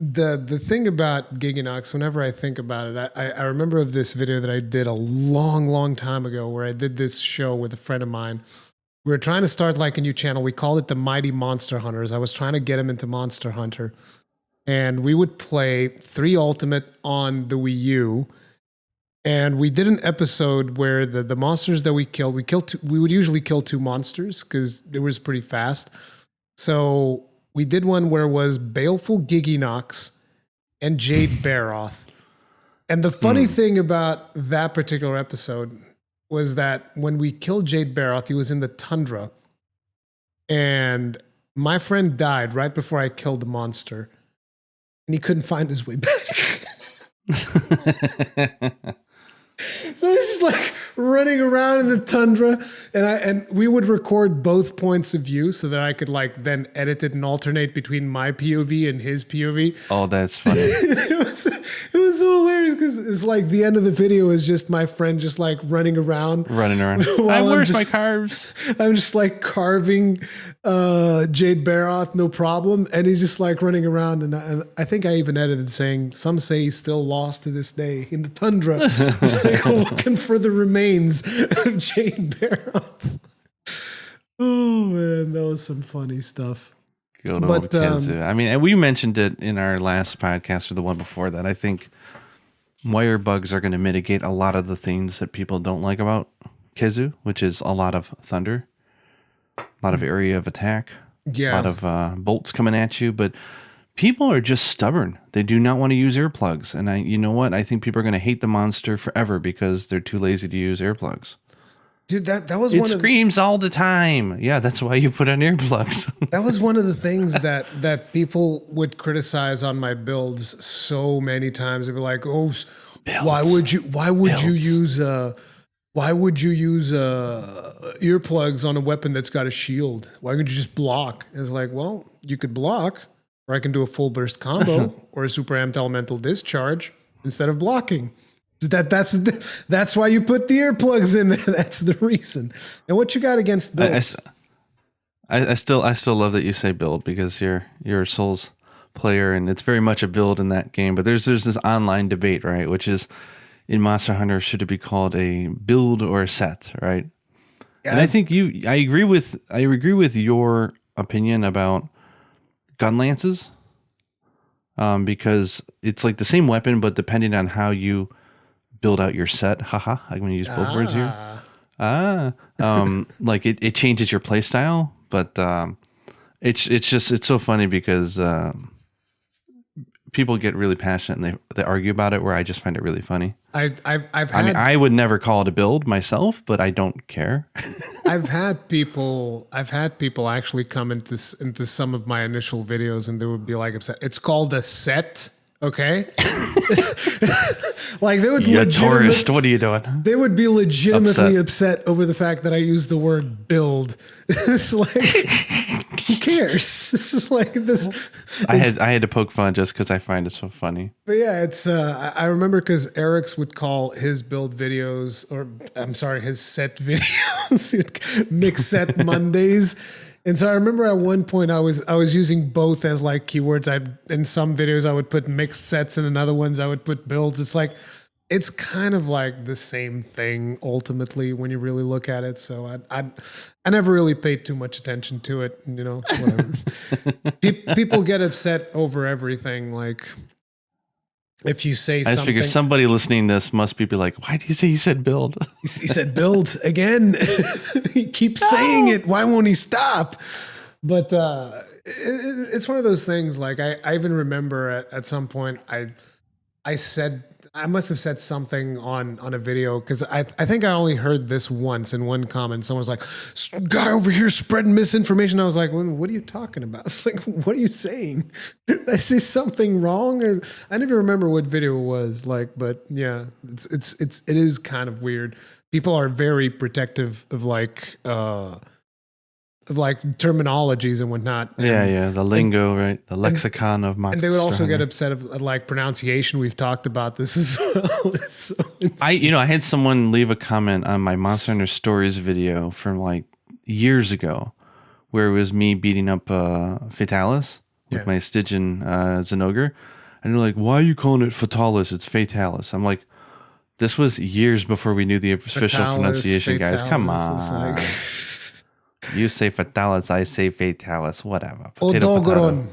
The thing about Giganox, whenever I think about it, I remember of this video that I did a long time ago where I did this show with a friend of mine. We were trying to start like a new channel. We called it the Mighty Monster Hunters. I was trying to get him into Monster Hunter. And we would play 3 Ultimate on the Wii U. And we did an episode where the monsters that we would usually kill 2 monsters because it was pretty fast. So we did one where it was Baleful Giginox and Jade Baroth. And the funny thing about that particular episode was that when we killed Jade Baroth, he was in the tundra. And my friend died right before I killed the monster. And he couldn't find his way back. So he's just like running around in the tundra, and we would record both points of view so that I could like then edit it and alternate between my POV and his POV. Oh, that's funny. It was so hilarious because it's like the end of the video is just my friend just like running around. Where's my carves? I'm just like carving Jade Baroth, no problem, and he's just like running around, and I think I even edited saying some say he's still lost to this day in the tundra. Like looking for the remains of Jade Baroth. Oh man, that was some funny stuff. Good old But Kazoo. I mean, we mentioned it in our last podcast or the one before that. I think wire bugs are going to mitigate a lot of the things that people don't like about Kazoo, which is a lot of thunder, a lot of area of attack, a lot of bolts coming at you. But people are just stubborn. They do not want to use earplugs. And you know what? I think people are going to hate the monster forever because they're too lazy to use earplugs. Dude, that was it screams all the time. Yeah, that's why you put on earplugs. That was one of the things that people would criticize on my builds so many times. They'd be like, "Oh, why would you use earplugs on a weapon that's got a shield? Why couldn't you just block?" And it's like, well, you could block, or I can do a full burst combo or a super amped elemental discharge instead of blocking. That's why you put the earplugs in there. That's the reason. And what you got against builds? I still love that you say build because you're a Souls player and it's very much a build in that game. But there's this online debate, right? Which is in Monster Hunter, should it be called a build or a set, right? Yeah, and I think I agree with your opinion about gun lances, because it's like the same weapon, but depending on how you build out your set, haha, I'm going to use both words here. Like it changes your play style, but it's so funny because people get really passionate and they argue about it, where I just find it really funny. I would never call it a build myself, but I don't care. I've had people actually come into some of my initial videos and they would be like upset. It's called a set. Okay. Like they would tourist, what are you doing? They would be legitimately upset over the fact that I used the word build. It's like, who cares? This is like this. I had to poke fun just because I find it so funny. But yeah, it's I remember because Eric's would call his build videos, or I'm sorry, his set videos, mix set Mondays. And so I remember at one point I was using both as like keywords. In some videos I would put mixed sets, and in other ones I would put builds. It's like, it's kind of like the same thing ultimately when you really look at it. So I never really paid too much attention to it. You know, whatever. People get upset over everything. Like if you say something, I figure somebody listening to this must be like, why do you say he said build? He said build again. He keeps saying it. Why won't he stop? But it's one of those things. Like I even remember at some point I must have said something on a video, because I think I only heard this once in one comment. Someone was like, "Guy over here spreading misinformation." I was like, well, "What are you talking about?" It's like, "What are you saying? Did I say something wrong?" Or I don't even remember what video it was. Like, but yeah, it is kind of weird. People are very protective of like terminologies and whatnot. Yeah, the lingo, right? The lexicon of Monster. And they would also get upset of like pronunciation. We've talked about this as well. It's so insane. I had someone leave a comment on my Monster Hunter Stories video from like years ago, where it was me beating up Fatalis with my Stygian Zenogre, and they're like, "Why are you calling it Fatalis? It's Fatalis." I'm like, this was years before we knew the official pronunciation, guys. Come on. You say Fatalis, I say Fatalis, whatever. Odogron.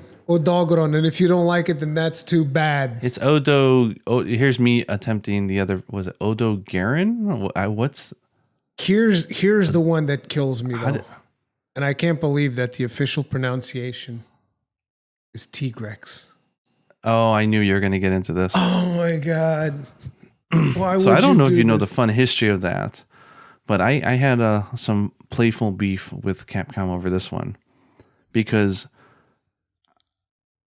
And if you don't like it, then that's too bad. It's Odo. Here's me attempting the other. Was it Odo Garen? What's? Here's the one that kills me though, and I can't believe that the official pronunciation is Tigrex. Oh, I knew you were going to get into this. Oh my god! Why would so I don't know if you know this? the fun history of that, but I had some playful beef with Capcom over this one, because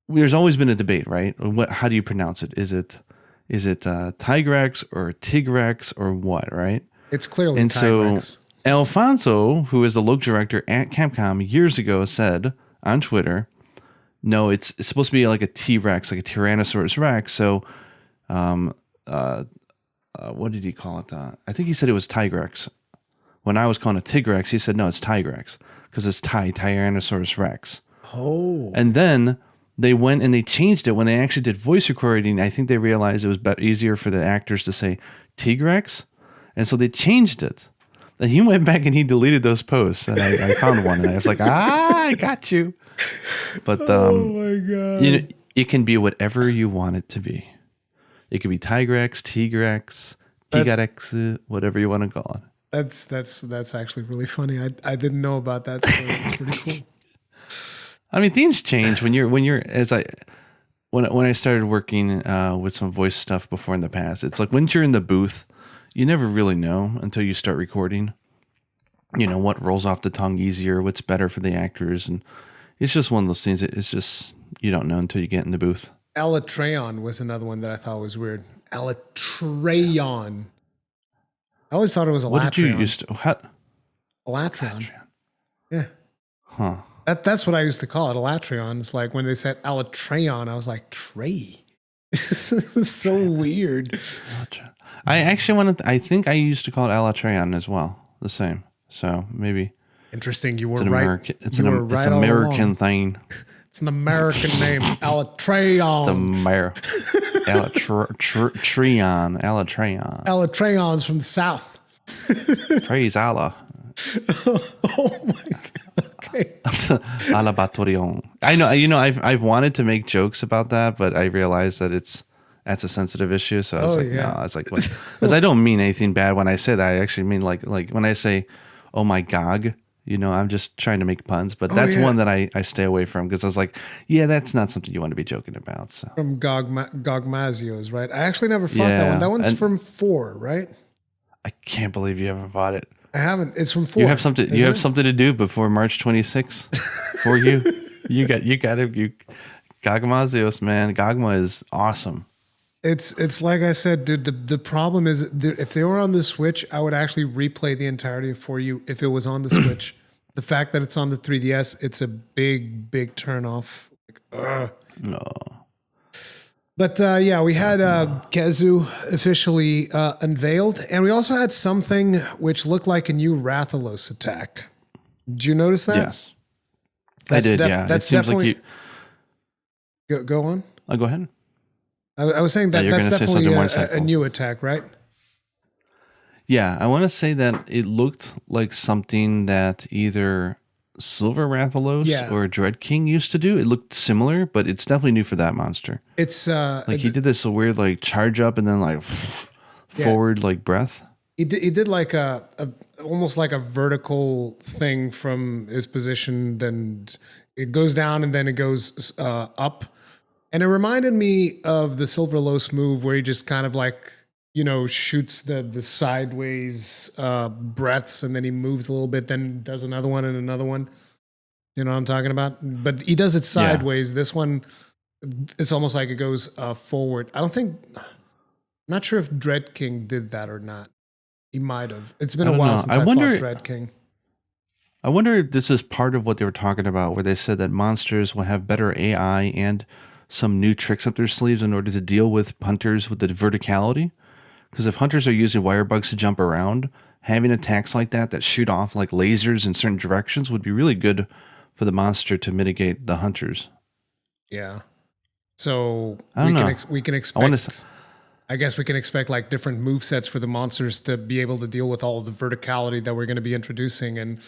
there's always been a debate, right? How do you pronounce it? Is it Tigrex or Tigrex or what, right? It's clearly and Tigrex. So Alfonso, who is the local director at Capcom years ago, said on Twitter, no, it's supposed to be like a T-Rex, like a Tyrannosaurus Rex. So what did he call it? I think he said it was Tigrex. When I was calling it Tigrex, he said, no, it's Tigrex, because it's Tyrannosaurus Rex. Oh. And then they went and they changed it. When they actually did voice recording, I think they realized it was easier for the actors to say Tigrex. And so they changed it. And he went back and he deleted those posts. And I found one and I was like, I got you. But Oh my god. you know, it can be whatever you want it to be. It could be Tigrex, Tigrex, That Tigarex, whatever you want to call it. that's actually really funny. I didn't know about that story. It's pretty cool. I mean, things change when I started working with some voice stuff before in the past. It's like once you're in the booth, you never really know until you start recording. You know what rolls off the tongue easier, what's better for the actors, and it's just one of those things. It's just you don't know until you get in the booth. Alatreon was another one that I thought was weird. Alatreon. I always thought it was Alatreon. What did you used to? Alatreon. Yeah. Huh. That's what I used to call it, Alatreon. It's like when they said Alatreon, I was like, Trey. This is so weird. I actually I think I used to call it Alatreon as well. The same. So maybe. Interesting. You were It's an right. American. It's You an were right all American along. thing. It's an American name. Alatreon. Alatreon. Alatreon. Alatreon's from the South. Praise Allah. Oh my god. Okay. Alabatorion. I know. You know. I've wanted to make jokes about that, but I realized that that's a sensitive issue. So I was no. I was like, because I don't mean anything bad when I say that. I actually mean like when I say, "Oh my gog." You know, I'm just trying to make puns, but that's one that I stay away from because I was like, yeah, that's not something you want to be joking about. So From Gogmazios, right? I actually never fought that one. That one's from 4, right? I can't believe you haven't bought it. I haven't. It's from 4. You have something. You have something to do before March 26th for you. You got to Gogmazios, man. Gogma is awesome. It's like I said, dude. The problem is if they were on the Switch, I would actually replay the entirety of For You if it was on the Switch. The fact that it's on the 3DS, it's a big turn off. Like, no. But yeah, we had Kezu officially unveiled, and we also had something which looked like a new Rathalos attack. Did you notice that? Yes, I did. Yeah, that's it seems definitely. Like Go on. Oh, go ahead. I was saying that that's definitely a new attack, right? Yeah, I want to say that it looked like something that either Silver Rathalos or Dread King used to do. It looked similar, but it's definitely new for that monster. It's like he did this weird like charge up and then like forward like breath. He did like a almost like a vertical thing from his position. Then it goes down and then it goes up. And it reminded me of the Silverlos move where he just kind of like, you know, shoots the sideways breaths and then he moves a little bit, then does another one and another one. You know what I'm talking about? But he does it sideways. Yeah. This one, it's almost like it goes forward. I'm not sure if Dread King did that or not. He might have. It's been a while since I fought Dread King. I wonder if this is part of what they were talking about where they said that monsters will have better AI and some new tricks up their sleeves in order to deal with hunters with the verticality. Because if hunters are using wire bugs to jump around, having attacks like that shoot off like lasers in certain directions would be really good for the monster to mitigate the hunters. Yeah. So we can expect. I guess we can expect like different movesets for the monsters to be able to deal with all of the verticality that we're going to be introducing, and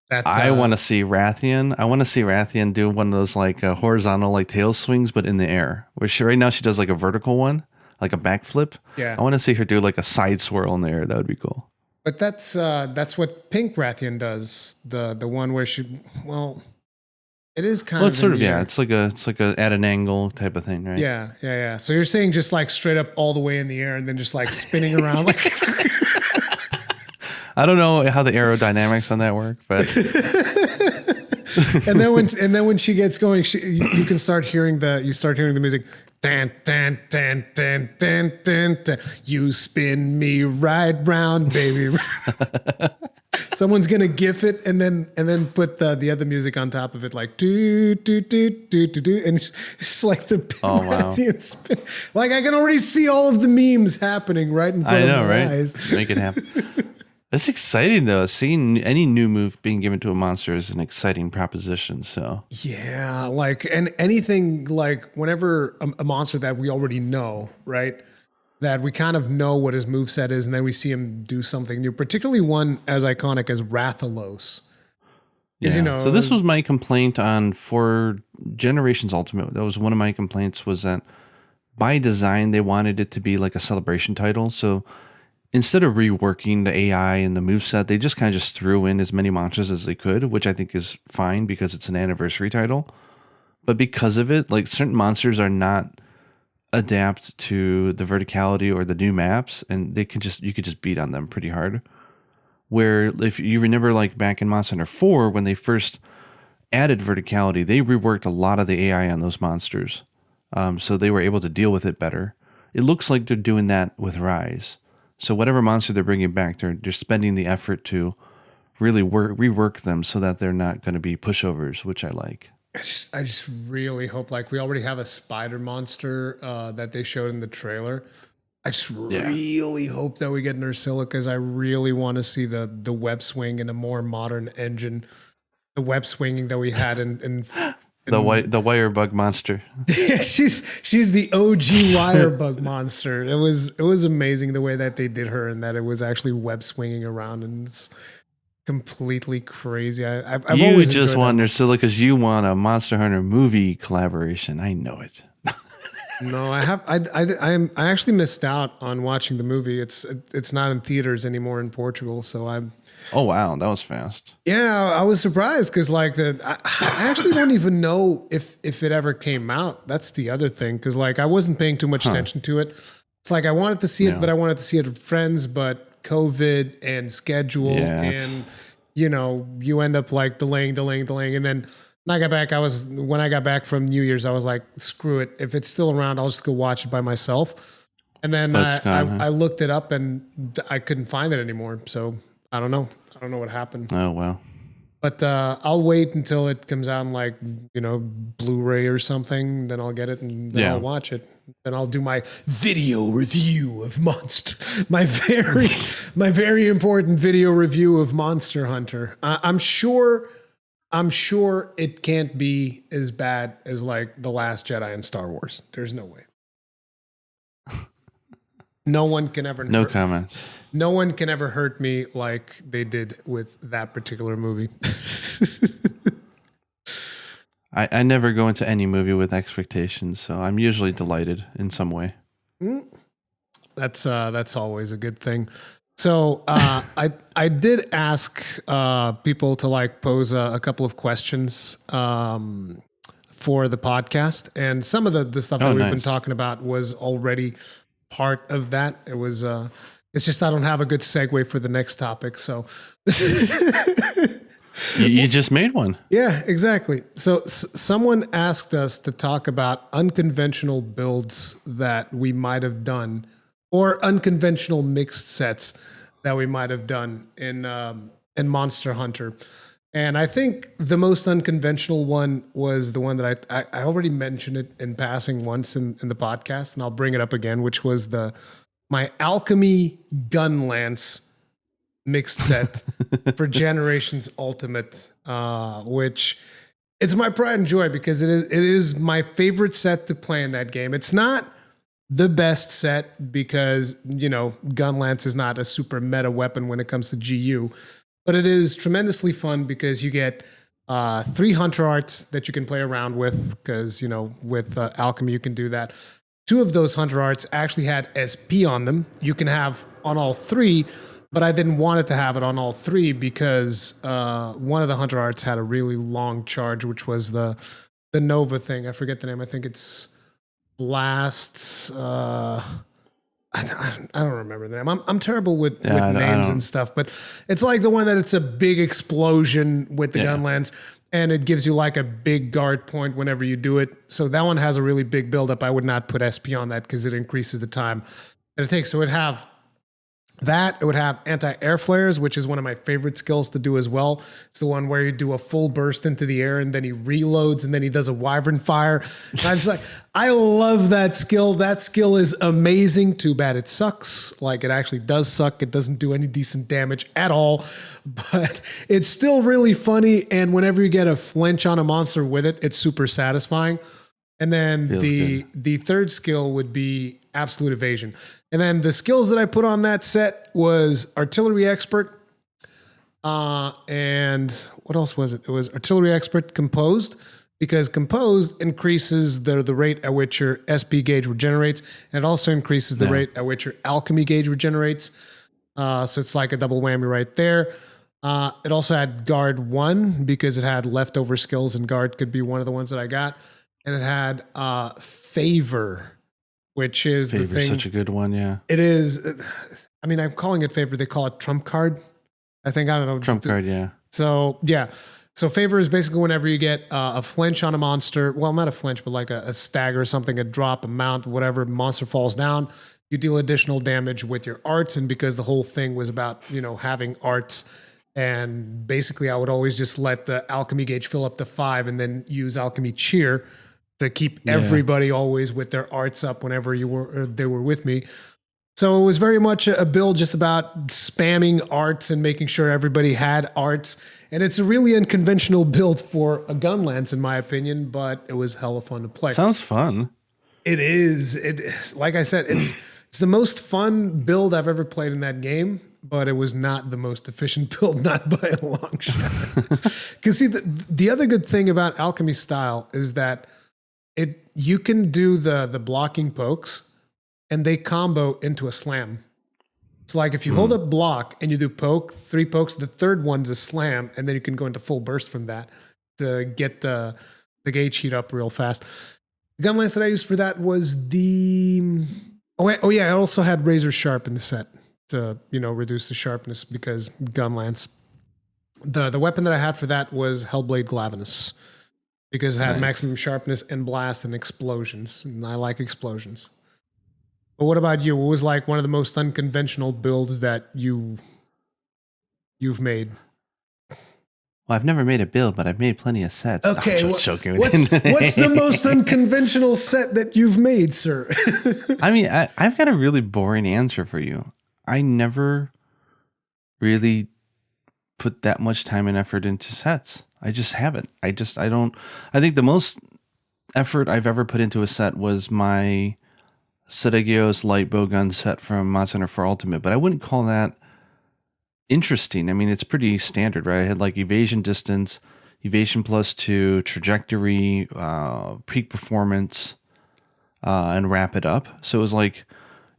that I want to see Rathian. I want to see Rathian do one of those like horizontal like tail swings, but in the air. Where right now she does like a vertical one, like a backflip. Yeah. I want to see her do like a side swirl in the air. That would be cool. But that's what Pink Rathian does. The one where it is kind of sort of it's like a at an angle type of thing, right? Yeah. So you're saying just like straight up all the way in the air and then just like spinning around like. I don't know how the aerodynamics on that work, but and then when she gets going, you can start hearing the music. Dan, dan, dan, dan, dan, dan, dan. You spin me right round, baby. Someone's gonna gif it and then put the other music on top of it, like do do do do do do, and it's like the Rathian spin. Like I can already see all of the memes happening right in front of my eyes. Make it happen. It's exciting though. Seeing any new move being given to a monster is an exciting proposition. So yeah, like and anything like whenever a monster that we already know, right? That we kind of know what his moveset is, and then we see him do something new, particularly one as iconic as Rathalos. 'Cause, Yeah. So this was my complaint for Generations Ultimate. That was one of my complaints, was that by design they wanted it to be like a celebration title. So instead of reworking the AI and the moveset, they just kind of just threw in as many monsters as they could, which I think is fine because it's an anniversary title. But because of it, like certain monsters are not adapt to the verticality or the new maps, and you could just beat on them pretty hard. Where if you remember, like back in Monster Hunter 4, when they first added verticality, they reworked a lot of the AI on those monsters, so they were able to deal with it better. It looks like they're doing that with Rise. So whatever monster they're bringing back, they're spending the effort to really rework them so that they're not going to be pushovers, which I like. I just really hope, like, we already have a spider monster that they showed in the trailer. I just really hope that we get an Ursula, because I really want to see the web swing in a more modern engine. The web swinging that we had in the wire bug monster. Yeah, she's the OG wire bug monster. It was amazing the way that they did her, and that it was actually web swinging around, and it's completely crazy. I've always just want Ursula because you want a Monster Hunter movie collaboration. I know it. No, I actually missed out on watching the movie. It's not in theaters anymore in Portugal, so I'm. Oh wow, that was fast. Yeah, I was surprised because like I actually don't even know if it ever came out. That's the other thing, because like I wasn't paying too much attention to it. It's like I wanted to see it, but I wanted to see it with friends, but COVID and schedule, and you end up like delaying, and then. When I got back from New Year's, I was like, screw it. If it's still around, I'll just go watch it by myself. And then I looked it up and I couldn't find it anymore. So I don't know. I don't know what happened. Oh, well. But I'll wait until it comes out in like, Blu-ray or something. Then I'll get it and then I'll watch it. Then I'll do my video review of my very important video review of Monster Hunter. I'm sure it can't be as bad as like The Last Jedi and Star Wars. There's no way. No one can ever. No comment. No one can ever hurt me like they did with that particular movie. I never go into any movie with expectations, so I'm usually delighted in some way. That's always a good thing. So I did ask people to like pose a couple of questions for the podcast, and some of the stuff that we've been talking about was already part of that. It was it's just I don't have a good segue for the next topic, so you just made one. Yeah, exactly. So someone asked us to talk about unconventional builds that we might have done, or unconventional mixed sets that we might have done in Monster Hunter. And I think the most unconventional one was the one that I already mentioned it in passing once in the podcast, and I'll bring it up again, which was my Alchemy Gun Lance mixed set for Generations Ultimate, which it's my pride and joy because it is my favorite set to play in that game. It's not the best set because, Gun Lance is not a super meta weapon when it comes to GU, but it is tremendously fun because you get 3 Hunter Arts that you can play around with because, with Alchemy you can do that. 2 of those Hunter Arts actually had SP on them. You can have on all 3, but I didn't want it to have it on all 3 because one of the Hunter Arts had a really long charge, which was the Nova thing. I forget the name. I think it's Blast. I don't remember the name. I'm terrible with names and stuff, but it's like the one that it's a big explosion with the gun lance, and it gives you like a big guard point whenever you do it. So that one has a really big buildup. I would not put SP on that because it increases the time that it takes. So it would have that. It would have anti-air flares, which is one of my favorite skills to do as well. It's the one where you do a full burst into the air and then he reloads and then he does a wyvern fire. And I'm just like, I love that skill. That skill is amazing. Too bad it sucks. Like, it actually does suck. It doesn't do any decent damage at all, but it's still really funny. And whenever you get a flinch on a monster with it, it's super satisfying. And then the third skill would be absolute evasion. And then the skills that I put on that set was Artillery Expert, And what else was it? It was Artillery Expert Composed, because Composed increases the rate at which your SP gauge regenerates, and it also increases the rate at which your Alchemy gauge regenerates. So it's like a double whammy right there. It also had Guard 1 because it had leftover skills, and Guard could be one of the ones that I got. And it had Favor, which is Favor's the thing. Such a good one, yeah. It is. I mean, I'm calling it Favor. They call it Trump Card. I think, I don't know. Trump card, yeah. So, yeah. So Favor is basically whenever you get a flinch on a monster. Well, not a flinch, but like a stagger or something, a drop, a mount, whatever. Monster falls down. You deal additional damage with your arts. And because the whole thing was about, having arts, and basically I would always just let the alchemy gauge fill up to 5 and then use alchemy cheer to keep everybody always with their arts up whenever they were with me. So it was very much a build just about spamming arts and making sure everybody had arts. And it's a really unconventional build for a gun lance, in my opinion, but it was hella fun to play. Sounds fun. It is. Like I said, it's the most fun build I've ever played in that game, but it was not the most efficient build, not by a long shot. Because see, the other good thing about alchemy style is that you can do the blocking pokes, and they combo into a slam. So like if you hold up block and you do poke, 3 pokes, the third one's a slam, and then you can go into full burst from that to get the gauge heat up real fast. The gun lance that I used for that was the... Oh yeah, I also had Razor Sharp in the set to, reduce the sharpness because gun lance. The weapon that I had for that was Hellblade Glavenus because it had maximum sharpness and blast and explosions, and I like explosions. But what about you? What was like one of the most unconventional builds that you've made? Well, I've never made a build, but I've made plenty of sets. Okay, what's the most unconventional set that you've made, sir? I mean, I've got a really boring answer for you. I never really put that much time and effort into sets. I just haven't. I don't. I think the most effort I've ever put into a set was my Sedegios light bowgun set from Monster Hunter 4 Ultimate, but I wouldn't call that interesting. I mean, it's pretty standard, right? I had like evasion distance, evasion +2, trajectory, peak performance, and wrap it up. So it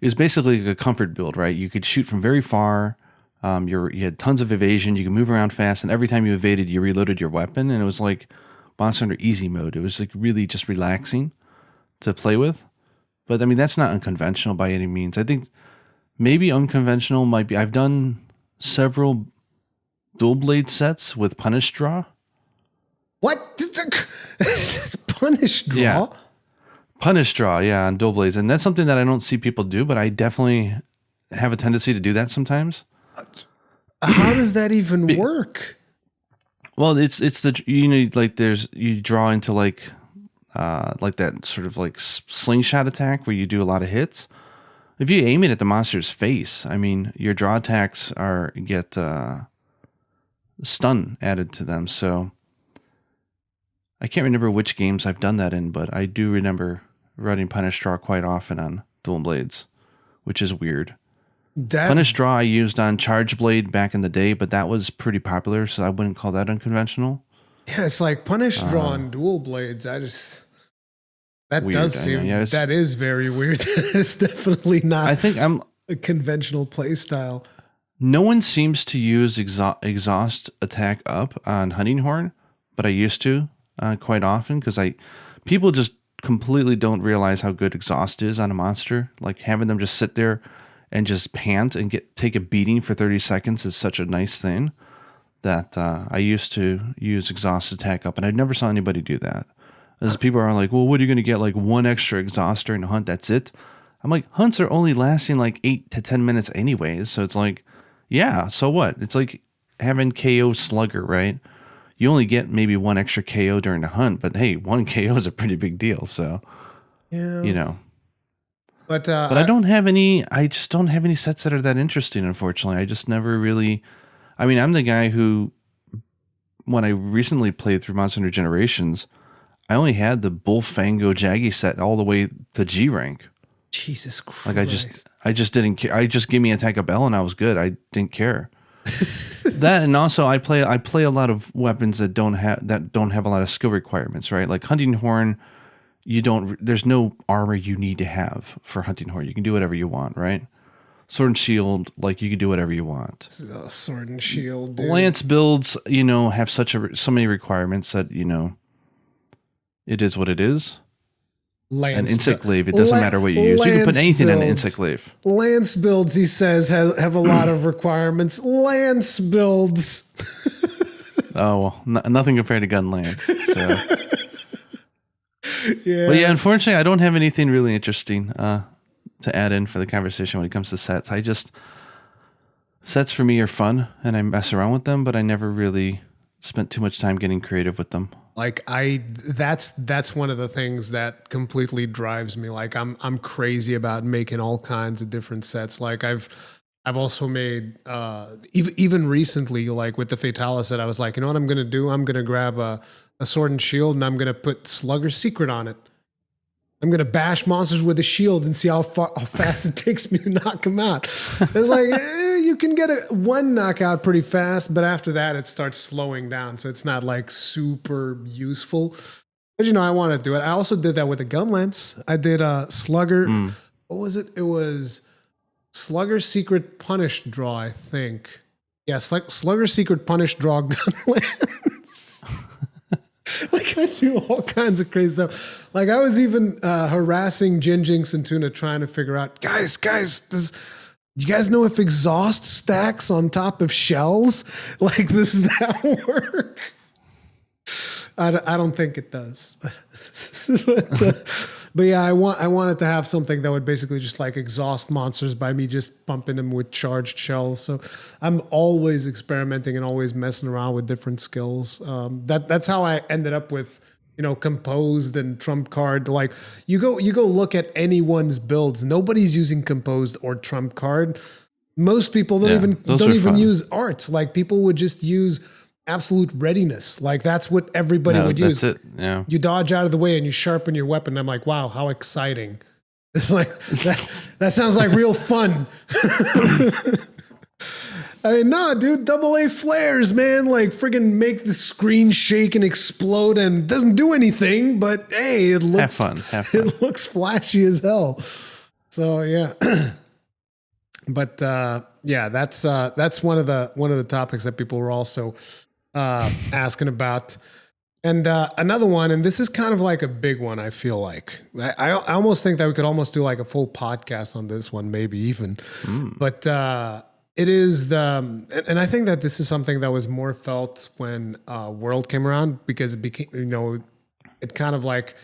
was basically like a comfort build, right? You could shoot from very far. You had tons of evasion. You could move around fast, and every time you evaded, you reloaded your weapon, and it was like Monster Hunter easy mode. It was like really just relaxing to play with. But I mean, that's not unconventional by any means. I think maybe unconventional might be. I've done several dual blade sets with punish draw. What? Punish draw? Yeah. Punish draw, yeah, on dual blades. And that's something that I don't see people do, but I definitely have a tendency to do that sometimes. How does that even work? Well, it's you draw into like that sort of like slingshot attack where you do a lot of hits. If you aim it at the monster's face, I mean, your draw attacks get stun added to them. So I can't remember which games I've done that in, but I do remember running punish draw quite often on dual blades, which is weird. Punish draw I used on charge blade back in the day, but that was pretty popular, so I wouldn't call that unconventional. Yeah, it's like punish draw on dual blades. That weird, does seem, that is very weird. It's definitely not I think I'm a conventional play style. No one seems to use exhaust attack up on Hunting Horn, but I used to quite often because people just completely don't realize how good exhaust is on a monster. Like having them just sit there and just pant and take a beating for 30 seconds is such a nice thing that I used to use exhaust attack up, and I never saw anybody do that. As people are like, well, what are you going to get? Like one extra exhaust during a hunt? That's it. I'm like, hunts are only lasting like 8 to 10 minutes anyways. So it's like, yeah, so what? It's like having KO Slugger, right? You only get maybe one extra KO during the hunt, but hey, one KO is a pretty big deal. So, yeah. But I don't have any. I just don't have any sets that are that interesting. Unfortunately, I just never really. I mean, I'm the guy who, when I recently played through Monster Hunter Generations, I only had the Bullfango Jaggy set all the way to G rank. Jesus Christ! Like I just didn't care. I just gave me Attack a Bell and I was good. I didn't care. That, and also I play a lot of weapons that don't have a lot of skill requirements, right? Like hunting horn, there's no armor you need to have for hunting horn. You can do whatever you want, right? Sword and shield, like you can do whatever you want. Sword and shield, dude. Lance builds, have so many requirements that it is what it is. An insect glaive, it doesn't matter what you use. You can put anything on an insect glaive. Lance builds, he says, have a lot of requirements. Lance builds. Oh, well, nothing compared to gun lance. So. Yeah. But yeah, unfortunately, I don't have anything really interesting to add in for the conversation when it comes to sets. Sets for me are fun, and I mess around with them, but I never really spent too much time getting creative with them. Like that's one of the things that completely drives me. Like I'm crazy about making all kinds of different sets. Like I've also made even recently, like with the Fatalis set, I was like, you know what I'm gonna do? I'm gonna grab a sword and shield, and I'm gonna put Slugger's Secret on it. I'm gonna bash monsters with a shield and see how fast it takes me to knock them out. It's like you can get one knockout pretty fast, but after that it starts slowing down, so it's not like super useful. But I want to do it. I also did that with the gun lance. I did Slugger. What was it? It was Slugger's Secret Punish Draw, I think. Yeah, Slugger's Secret Punish Draw gun lance. Like I do all kinds of crazy stuff. Like I was even harassing Jinjinx and Tuna trying to figure out, guys, do you guys know if exhaust stacks on top of shells? Like does that work? I don't think it does. But yeah, I wanted to have something that would basically just like exhaust monsters by me just pumping them with charged shells. So I'm always experimenting and always messing around with different skills. That's how I ended up with composed and trump card. Like you go look at anyone's builds. Nobody's using composed or trump card. Most people don't even use arts. Like people would just use absolute readiness. Like that's what everybody would use. That's it. Yeah. You dodge out of the way and you sharpen your weapon. I'm like, wow, how exciting. It's like, that sounds like real fun. I mean, nah, dude, AA flares, man. Like friggin' make the screen shake and explode and doesn't do anything, but hey, it looks have fun. It looks flashy as hell. So yeah. But yeah, that's one of the topics that people were also asking about. And another one, and this is kind of like a big one, I feel like. I almost think that we could almost do like a full podcast on this one, maybe even. But it is and I think that this is something that was more felt when World came around, because it became, it kind of like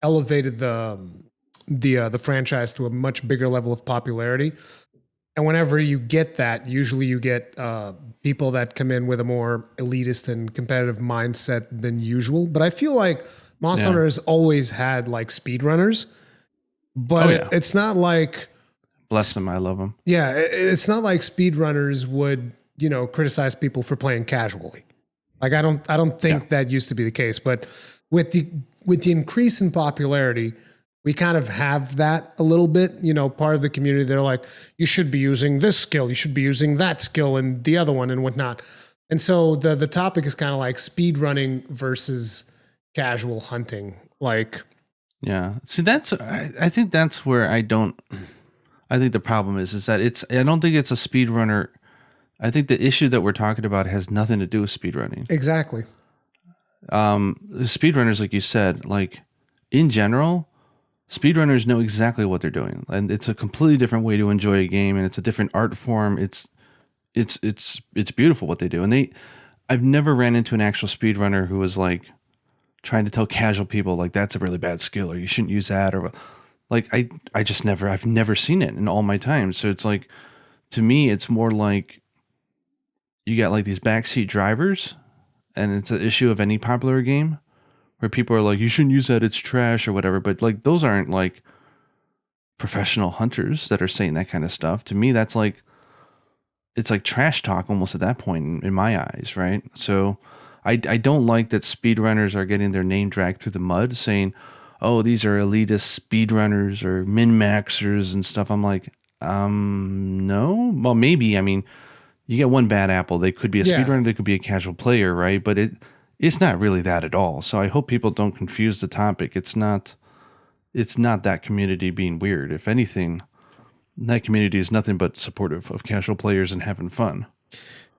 elevated the franchise to a much bigger level of popularity. And whenever you get that, usually you get people that come in with a more elitist and competitive mindset than usual. But I feel like Monster Hunter has always had like speedrunners, but it's not like... Bless them, I love them. Yeah, it's not like speedrunners would, criticize people for playing casually. Like I don't think that used to be the case. But with the increase in popularity, we kind of have that a little bit, part of the community. They're like, you should be using this skill, you should be using that skill and the other one and whatnot. And so the topic is kind of like speed running versus casual hunting. Like, yeah. See, I think that's where I think the problem is that I don't think it's a speedrunner. I think the issue that we're talking about has nothing to do with speedrunning. Exactly. Speedrunners, like you said, like in general, speedrunners know exactly what they're doing, and it's a completely different way to enjoy a game, and it's a different art form. It's beautiful what they do, and I've never ran into an actual speedrunner who was like trying to tell casual people like that's a really bad skill or you shouldn't use that, or like I've never seen it in all my time. So it's like, to me, it's more like you got like these backseat drivers, and it's an issue of any popular game where people are like, you shouldn't use that, it's trash or whatever. But like, those aren't like professional hunters that are saying that kind of stuff. To me, that's like, it's like trash talk almost at that point in my eyes, right? So I don't like that speedrunners are getting their name dragged through the mud saying, oh, these are elitist speedrunners or min-maxers and stuff. I'm like, no? Well, maybe. I mean, you get one bad apple. They could be a Yeah. speedrunner, they could be a casual player, right? But it's not really that at all. So I hope people don't confuse the topic. It's not that community being weird. If anything, that community is nothing but supportive of casual players and having fun.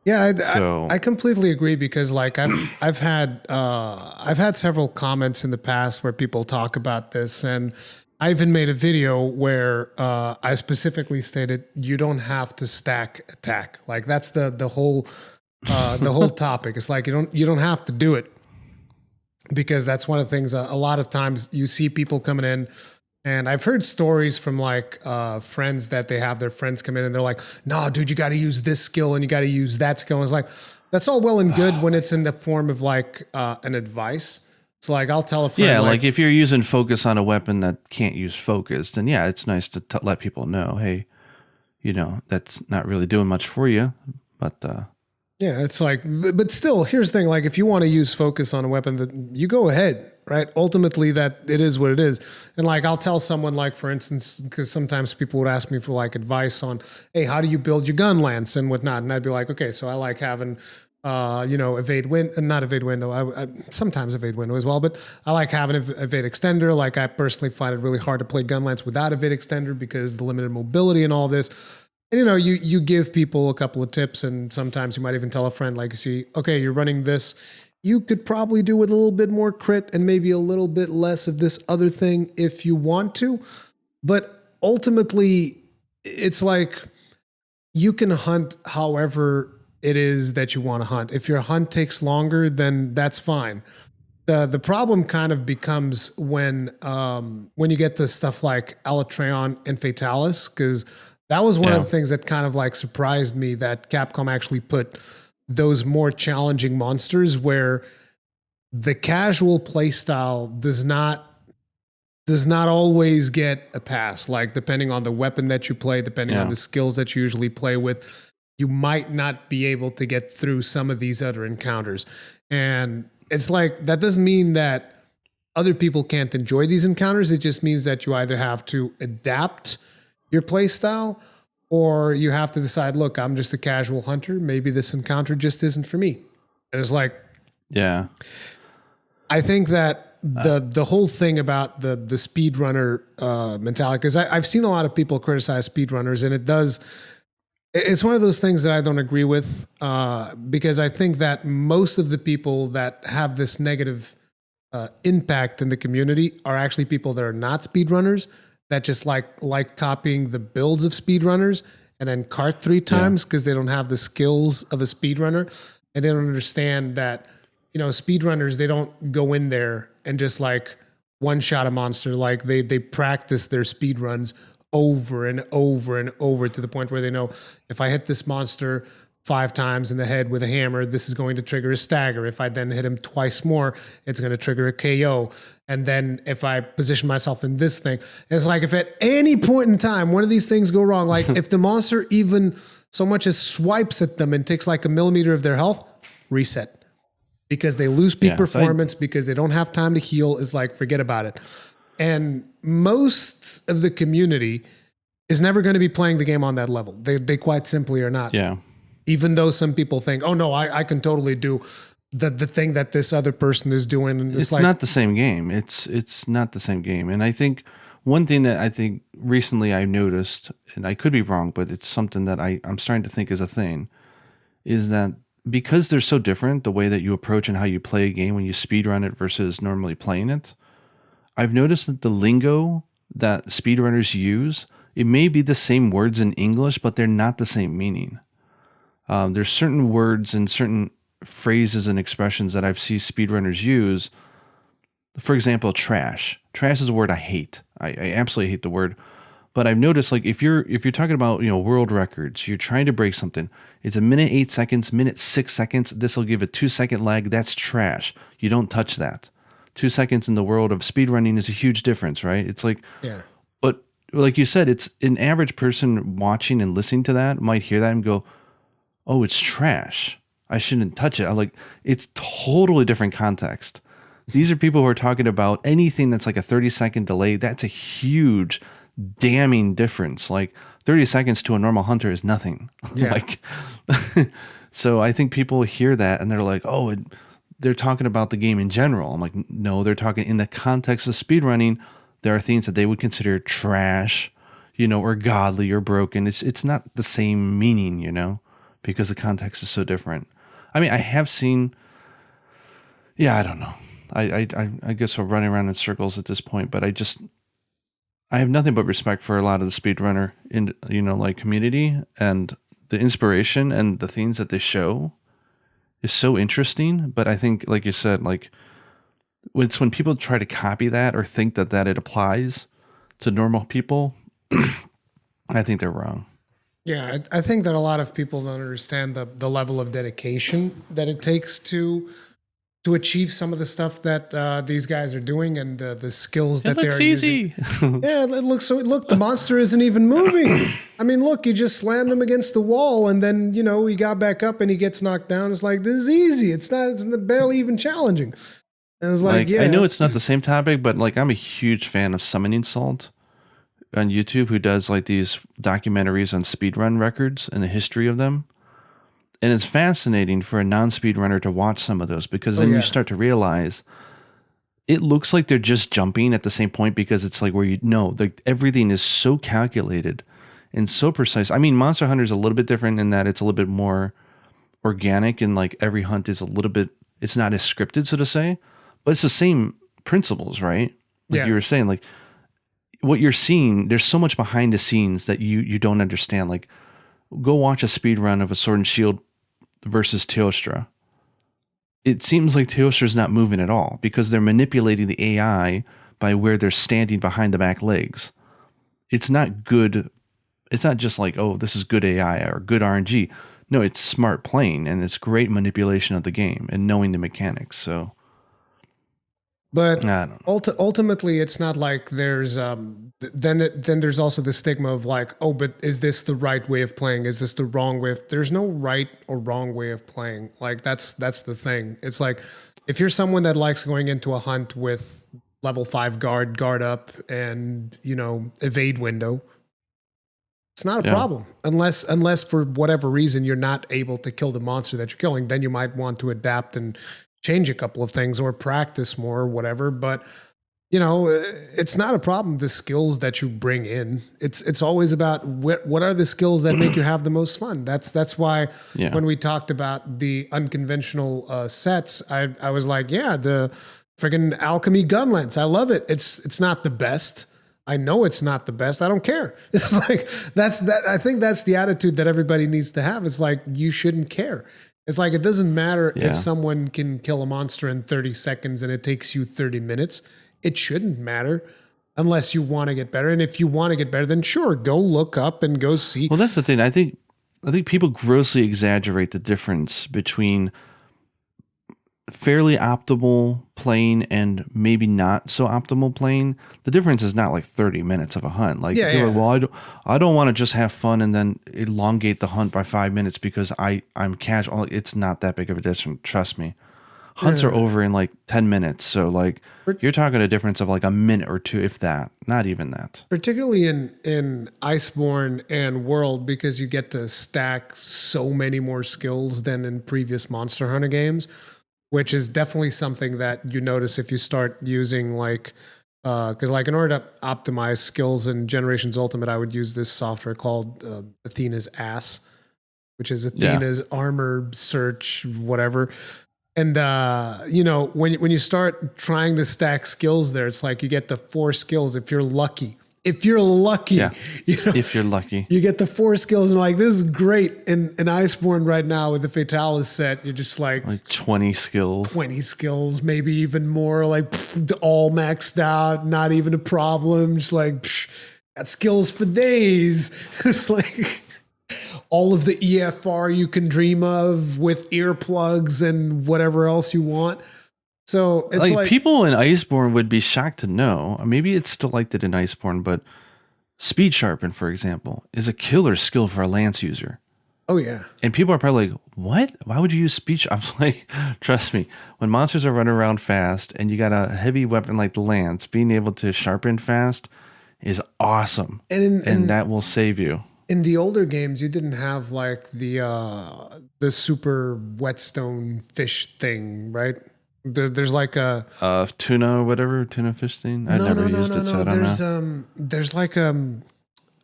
Yeah, So I completely agree, because like I've had several comments in the past where people talk about this, and I even made a video where I specifically stated you don't have to stack attack. Like that's the whole topic. It's like you don't have to do it, because that's one of the things. A lot of times you see people coming in. And I've heard stories from like friends that they have their friends come in and they're like, no, dude, you got to use this skill and you got to use that skill. And it's like, that's all well and good when it's in the form of like an advice. So like, I'll tell a friend. Yeah, like if you're using focus on a weapon that can't use focus, then yeah, it's nice to let people know, hey, that's not really doing much for you. But yeah, it's like, but still, here's the thing. Like if you want to use focus on a weapon, that you go ahead. Right. Ultimately, that it is what it is. And like, I'll tell someone, like, for instance, because sometimes people would ask me for like advice on, hey, how do you build your gun lance and whatnot? And I'd be like, okay, so I like having, evade wind, not evade window. I sometimes evade window as well, but I like having evade extender. Like I personally find it really hard to play gun lance without evade extender because the limited mobility and all this. And, you give people a couple of tips, and sometimes you might even tell a friend, like, you see, okay, you're running this. You could probably do with a little bit more crit and maybe a little bit less of this other thing if you want to. But ultimately, it's like you can hunt however it is that you want to hunt. If your hunt takes longer, then that's fine. The problem kind of becomes when you get the stuff like Alatreon and Fatalis, because that was one of the things that kind of like surprised me, that Capcom actually put those more challenging monsters where the casual playstyle does not always get a pass. Like depending on the weapon that you play, depending on the skills that you usually play with, you might not be able to get through some of these other encounters. And it's like, that doesn't mean that other people can't enjoy these encounters. It just means that you either have to adapt your playstyle, or you have to decide, look, I'm just a casual hunter. Maybe this encounter just isn't for me. And it's like, yeah, I think that the whole thing about the speedrunner mentality, because I've seen a lot of people criticize speedrunners, and it's one of those things that I don't agree with, because I think that most of the people that have this negative impact in the community are actually people that are not speedrunners, that just like copying the builds of speedrunners and then cart 3 times because they don't have the skills of a speedrunner, and they don't understand that, speedrunners, they don't go in there and just like one shot a monster. Like they practice their speedruns over and over and over to the point where they know, if I hit this monster 5 times in the head with a hammer, this is going to trigger a stagger. If I then hit him twice more, it's going to trigger a KO. And then if I position myself in this thing, it's like, if at any point in time one of these things go wrong, like if the monster even so much as swipes at them and takes like a millimeter of their health, reset. Because they lose peak performance, because they don't have time to heal. Is like, forget about it. And most of the community is never going to be playing the game on that level. They quite simply are not. Yeah. Even though some people think, oh no, I can totally do the thing that this other person is doing. And it's like, not the same game. It's not the same game. And I think one thing that I think recently I noticed, and I could be wrong, but it's something that I'm starting to think is a thing, is that because they're so different, the way that you approach and how you play a game when you speedrun it versus normally playing it, I've noticed that the lingo that speedrunners use, it may be the same words in English, but they're not the same meaning. There's certain words and certain phrases and expressions that I've seen speedrunners use. For example, trash. Trash is a word I hate. I absolutely hate the word. But I've noticed, like, if you're talking about, world records, you're trying to break something. It's a minute 8 seconds, minute 6 seconds. This will give a 2-second lag. That's trash. You don't touch that. 2 seconds in the world of speedrunning is a huge difference, right? It's like, but like you said, it's an average person watching and listening to that might hear that and go, oh, it's trash. I shouldn't touch it. I'm like, it's totally different context. These are people who are talking about anything that's like a 30-second delay. That's a huge damning difference. Like 30 seconds to a normal hunter is nothing. Yeah. Like, so I think people hear that and they're like, oh, they're talking about the game in general. I'm like, no, they're talking in the context of speedrunning. There are things that they would consider trash, or godly or broken. It's not the same meaning, because the context is so different. I mean, I have seen, I don't know. I guess we're running around in circles at this point, but I have nothing but respect for a lot of the speedrunner in, community, and the inspiration and the things that they show is so interesting. But I think, like you said, like it's when people try to copy that or think that it applies to normal people, I think they're wrong. Yeah, I think that a lot of people don't understand the level of dedication that it takes to achieve some of the stuff that these guys are doing, and the skills that they're using. Yeah, it looks so. Look, the monster isn't even moving. I mean, look, you just slammed him against the wall, and then he got back up and he gets knocked down. It's like, this is easy. It's barely even challenging. And it's like, yeah. I know it's not the same topic, but like I'm a huge fan of Summoning Salt on YouTube, who does like these documentaries on speedrun records and the history of them. And it's fascinating for a non-speedrunner to watch some of those, because then you start to realize it looks like they're just jumping at the same point, because it's like where like everything is so calculated and so precise. I mean, Monster Hunter is a little bit different in that it's a little bit more organic, and like every hunt is a little bit, it's not as scripted, so to say, but it's the same principles, right? Like you were saying, like what you're seeing, there's so much behind the scenes that you don't understand. Like go watch a speed run of a Sword and Shield versus Teostra. It seems like Teostra's not moving at all, because they're manipulating the AI by where they're standing behind the back legs. It's not good. It's not just like, oh, this is good AI or good RNG. No, it's smart playing, and it's great manipulation of the game and knowing the mechanics. So, but ultimately, it's not like there's then there's also the stigma of like, oh, but is this the right way of playing? Is this the wrong way? There's no right or wrong way of playing. Like that's the thing. It's like if you're someone that likes going into a hunt with level 5 guard up, and evade window, it's not a problem. Unless for whatever reason you're not able to kill the monster that you're killing, then you might want to adapt and change a couple of things or practice more or whatever. But it's not a problem, the skills that you bring in. It's always about what are the skills that make you have the most fun. That's why when we talked about the unconventional sets, I was like, the friggin' alchemy gun lens, I love it. It's not the best. I know it's not the best. I don't care. It's like I think that's the attitude that everybody needs to have. It's like you shouldn't care. It's like it doesn't matter if someone can kill a monster in 30 seconds and it takes you 30 minutes. It shouldn't matter unless you want to get better. And if you want to get better, then sure, go look up and go see. Well, that's the thing. I think people grossly exaggerate the difference between fairly optimal playing and maybe not so optimal playing. The difference is not like 30 minutes of a hunt. Like, well, I don't want to just have fun and then elongate the hunt by 5 minutes because I'm casual. It's not that big of a difference. Trust me. Hunts are over in like 10 minutes. So like you're talking a difference of like a minute or two, if that, not even that. Particularly in Iceborne and World, because you get to stack so many more skills than in previous Monster Hunter games, which is definitely something that you notice if you start using like, because like in order to optimize skills in Generations Ultimate, I would use this software called Athena's Ass, which is Athena's armor search, whatever. And, when you start trying to stack skills there, it's like you get the 4 skills if you're lucky. If you're lucky, if you're lucky, you get the 4 skills and like, this is great. In Iceborne right now with the Fatalis set, you're just like 20 skills, 20 skills, maybe even more, like all maxed out, not even a problem. Just like, got skills for days. It's like all of the EFR you can dream of with earplugs and whatever else you want. So it's like people in Iceborne would be shocked to know. Maybe it's still like that in Iceborne, but Speed Sharpen, for example, is a killer skill for a lance user. Oh yeah. And people are probably like, what? Why would you use Speed? I'm like, trust me, when monsters are running around fast and you got a heavy weapon like the lance, being able to sharpen fast is awesome, And that will save you. in the older games, you didn't have like the super whetstone fish thing, right? There's like a Tuna or whatever, tuna fish thing. I no never no no used no it, so no. I don't know. There's like a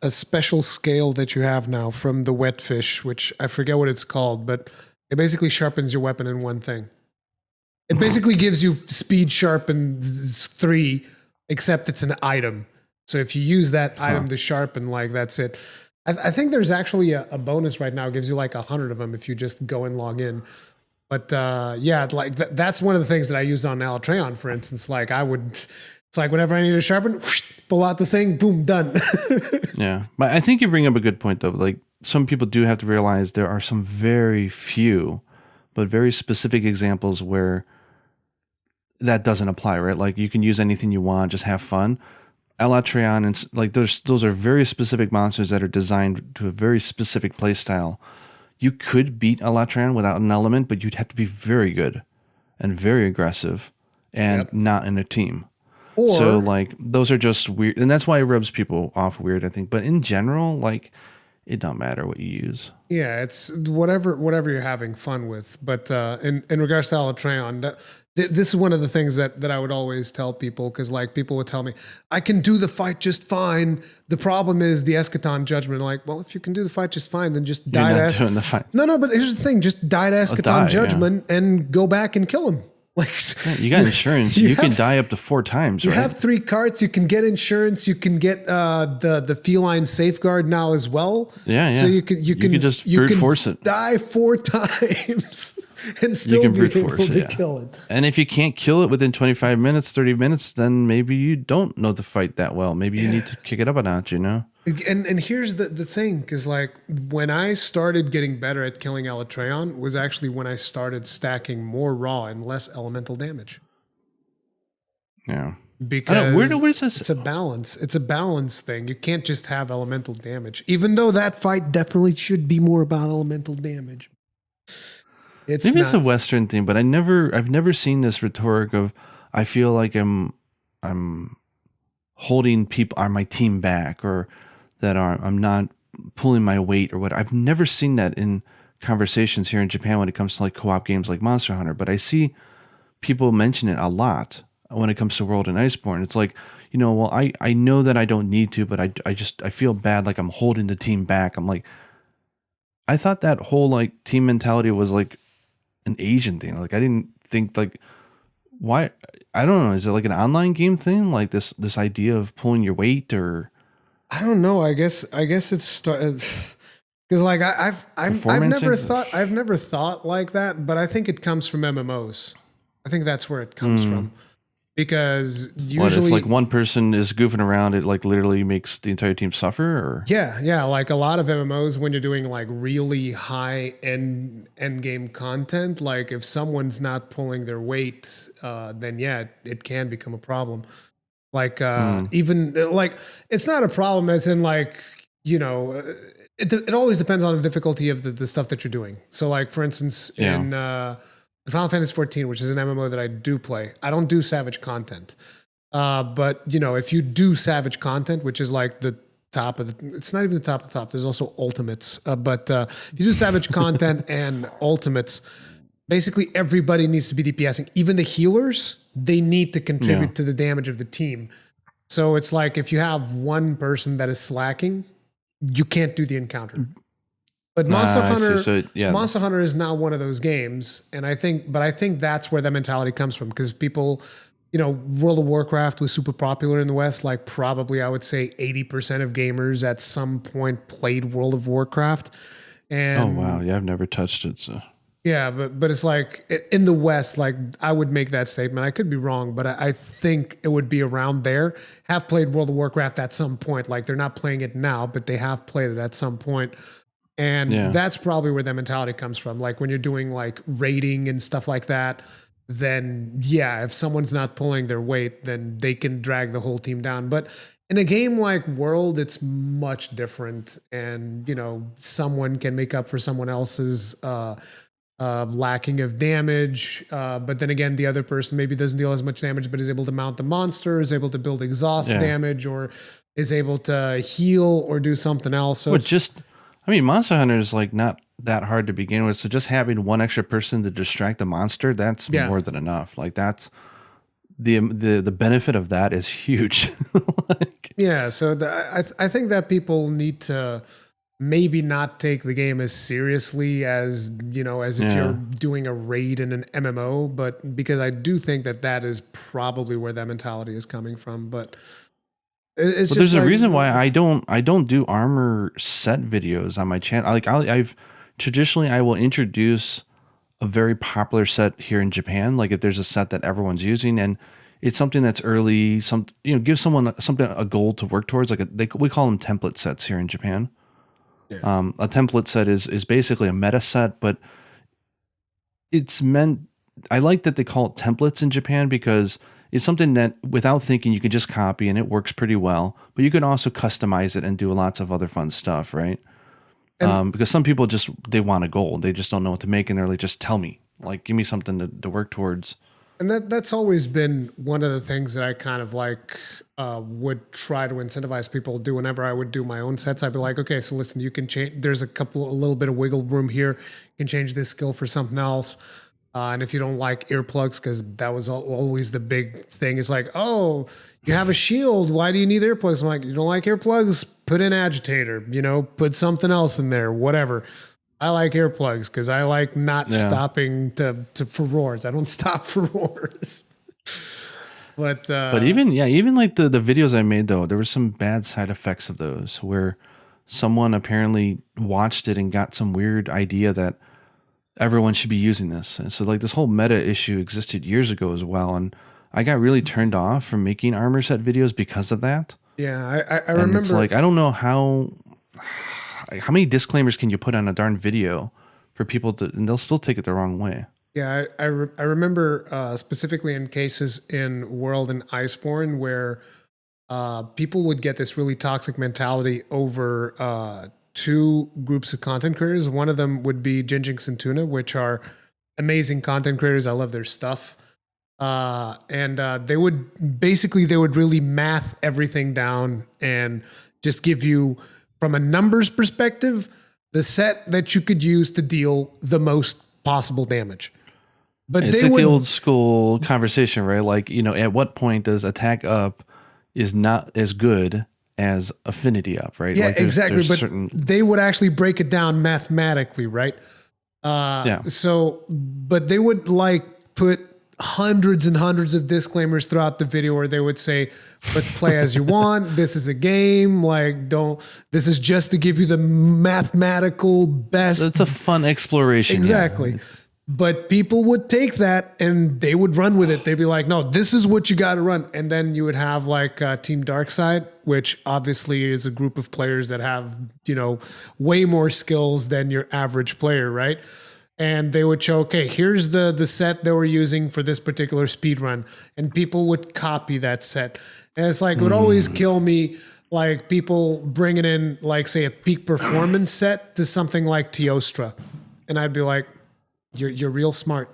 special scale that you have now from the wet fish, which I forget what it's called, but it basically sharpens your weapon in one thing. It basically gives you speed sharpen 3, except it's an item. So if you use that item to sharpen, like that's it. I think there's actually a bonus right now. It gives you like 100 of them if you just go and log in. But yeah, like that's one of the things that I use on Alatreon, for instance. Like it's like whenever I need to sharpen, whoosh, pull out the thing, boom, done. Yeah, but I think you bring up a good point though. Like some people do have to realize there are some very few, but very specific examples where that doesn't apply, right? Like you can use anything you want, just have fun. Alatreon and like those are very specific monsters that are designed to a very specific play style. You could beat Alatreon without an element, but you'd have to be very good and very aggressive and not in a team. Or, so like those are just weird, and that's why it rubs people off weird, I think. But in general, like it don't matter what you use. yeah, it's whatever you're having fun with. But in regards to Alatreon, this is one of the things that I would always tell people, because like people would tell me, I can do the fight just fine. The problem is the Eschaton judgment. Like, well, if you can do the fight just fine, then just die to doing the fight. No, but here's the thing: just die to Eschaton judgment and go back and kill him. Like you got insurance. You can die up to 4 times. You right? have 3 carts. You can get insurance. You can get the feline safeguard now as well. Yeah. So you can just brute force it. Die 4 times and still be able to kill it. And if you can't kill it within 25 minutes, 30 minutes, then maybe you don't know the fight that well. Maybe you need to kick it up a notch. You know. And here's the thing, because like when I started getting better at killing Alatreon was actually when I started stacking more raw and less elemental damage. Yeah. Because where is this? It's a balance. It's a balance thing. You can't just have elemental damage, even though that fight definitely should be more about elemental damage. Maybe it's a Western thing, but I've never seen this rhetoric of I feel like I'm holding people on my team back, or that I'm not pulling my weight or what. I've never seen that in conversations here in Japan when it comes to like co-op games like Monster Hunter, but I see people mention it a lot when it comes to World and Iceborne. It's like, well, I know that I don't need to, but I feel bad, like I'm holding the team back. I'm like, I thought that whole like team mentality was like an Asian thing. Like I didn't think like, why? I don't know. Is it like an online game thing? Like this idea of pulling your weight, or I don't know. I guess it's because like I've never thought like that, but I think it comes from MMOs. I think that's where it comes from, because usually if like one person is goofing around, it like literally makes the entire team suffer. Or yeah, like a lot of MMOs, when you're doing like really high end game content, like if someone's not pulling their weight, then yeah, it can become a problem. Like even like it's not a problem as in like, it always depends on the difficulty of the stuff that you're doing. So like for instance, in Final Fantasy 14, which is an MMO that I do play, I don't do savage content. But if you do savage content, which is like the top of it's not even the top of the top. There's also ultimates. But if you do savage content and ultimates, basically everybody needs to be DPSing. Even the healers, they need to contribute to the damage of the team. So it's like if you have one person that is slacking, you can't do the encounter. But Monster Hunter is not one of those games, and I think that's where that mentality comes from, because people, World of Warcraft was super popular in the West. Like probably I would say 80% of gamers at some point played World of Warcraft. And oh wow, yeah, I've never touched it. So yeah, but it's like in the West, like I would make that statement. I could be wrong, but I think it would be around there. Have played World of Warcraft at some point. Like they're not playing it now, but they have played it at some point. And that's probably where that mentality comes from. Like when you're doing like raiding and stuff like that, then yeah, if someone's not pulling their weight, then they can drag the whole team down. But in a game like World, it's much different. And, someone can make up for someone else's lacking of damage. But then again, the other person maybe doesn't deal as much damage, but is able to mount the monster, is able to build exhaust damage, or is able to heal or do something else. So But it's just, I mean, Monster Hunter is like not that hard to begin with. So just having one extra person to distract the monster, that's yeah. more than enough. Like that's the benefit of that is huge. Like, Yeah, so I think that people need to maybe not take the game as seriously as as if you're yeah. doing a raid in an MMO, but because I do think that that is probably where that mentality is coming from. But it's But just there's a like reason why I don't do armor set videos on my channel. Like I've traditionally I will introduce a very popular set here in Japan. Like if there's a set that everyone's using and it's something that's early, give someone something a goal to work towards. Like we call them template sets here in Japan. yeah. A template set is basically a meta set, but it's meant. I like that they call it templates in Japan because it's something that without thinking you can just copy and it works pretty well. But you can also customize it and do lots of other fun stuff, right? And Because some people they want a goal, they just don't know what to make, and they're like, just tell me, like, give me something to work towards. And that's always been one of the things that I kind of like would try to incentivize people to do whenever I would do my own sets. I'd be like, okay, so listen, you can change. There's a little bit of wiggle room here. You can change this skill for something else. And if you don't like earplugs, because that was always the big thing, it's like, oh, you have a shield. Why do you need earplugs? I'm like, you don't like earplugs? Put in agitator. Put something else in there. Whatever. I like earplugs because I like not stopping for roars. I don't stop for roars. But even like the videos I made though, there were some bad side effects of those where someone apparently watched it and got some weird idea that everyone should be using this. And so like this whole meta issue existed years ago as well. And I got really turned off from making armor set videos because of that. yeah, I And remember. it's like, I don't know how many disclaimers can you put on a darn video for people to, and they'll still take it the wrong way. Yeah, I remember specifically in cases in World and Iceborne where people would get this really toxic mentality over two groups of content creators. One of them would be Jinjinx and Tuna, which are amazing content creators. I love their stuff. And they would really math everything down and just give you, from a numbers perspective, the set that you could use to deal the most possible damage. But it's like the old school conversation, right? Like, at what point does attack up is not as good as affinity up, right? Yeah, like exactly. But they would actually break it down mathematically, right? Yeah. So, but they would put hundreds and hundreds of disclaimers throughout the video where they would say, but play as you want. This is a game. This is just to give you the mathematical best. It's a fun exploration. Exactly. Yeah. But people would take that and they would run with it. They'd be like, no, this is what you got to run. And then you would have Team Darkside, which obviously is a group of players that have, way more skills than your average player, right? And they would show, okay, here's the set that we're using for this particular speed run. And people would copy that set. And it's like, it would always kill me, like people bringing in, say, a peak performance set to something like Teostra. And I'd be like, you're real smart.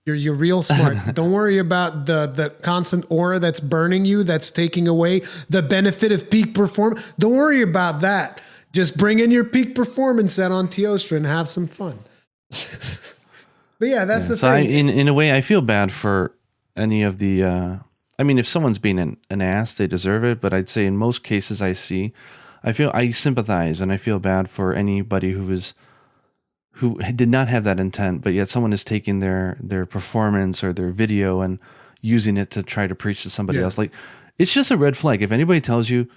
You're real smart. Don't worry about the constant aura that's burning you, that's taking away the benefit of peak performance. Don't worry about that. Just bring in your peak performance set on Teostra and have some fun. But yeah, that's the thing. In a way, I feel bad for any of the. If someone's being an ass, they deserve it. But I'd say in most cases, I sympathize and I feel bad for anybody who did not have that intent, but yet someone is taking their performance or their video and using it to try to preach to somebody else. Like, it's just a red flag. If anybody tells you,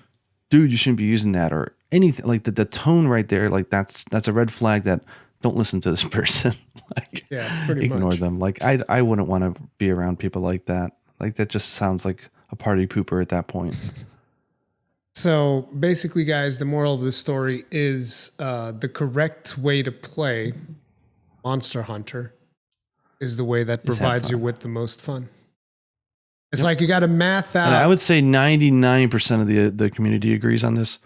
dude, you shouldn't be using that or anything, like the tone right there, like that's a red flag that don't listen to this person. Like, pretty ignore much. them. Like, I wouldn't want to be around people like that. Like, that just sounds like a party pooper at that point. So basically, guys, the moral of the story is the correct way to play Monster Hunter is the way that provides you with the most fun. It's like you got to math out. And I would say 99% of the community agrees on this.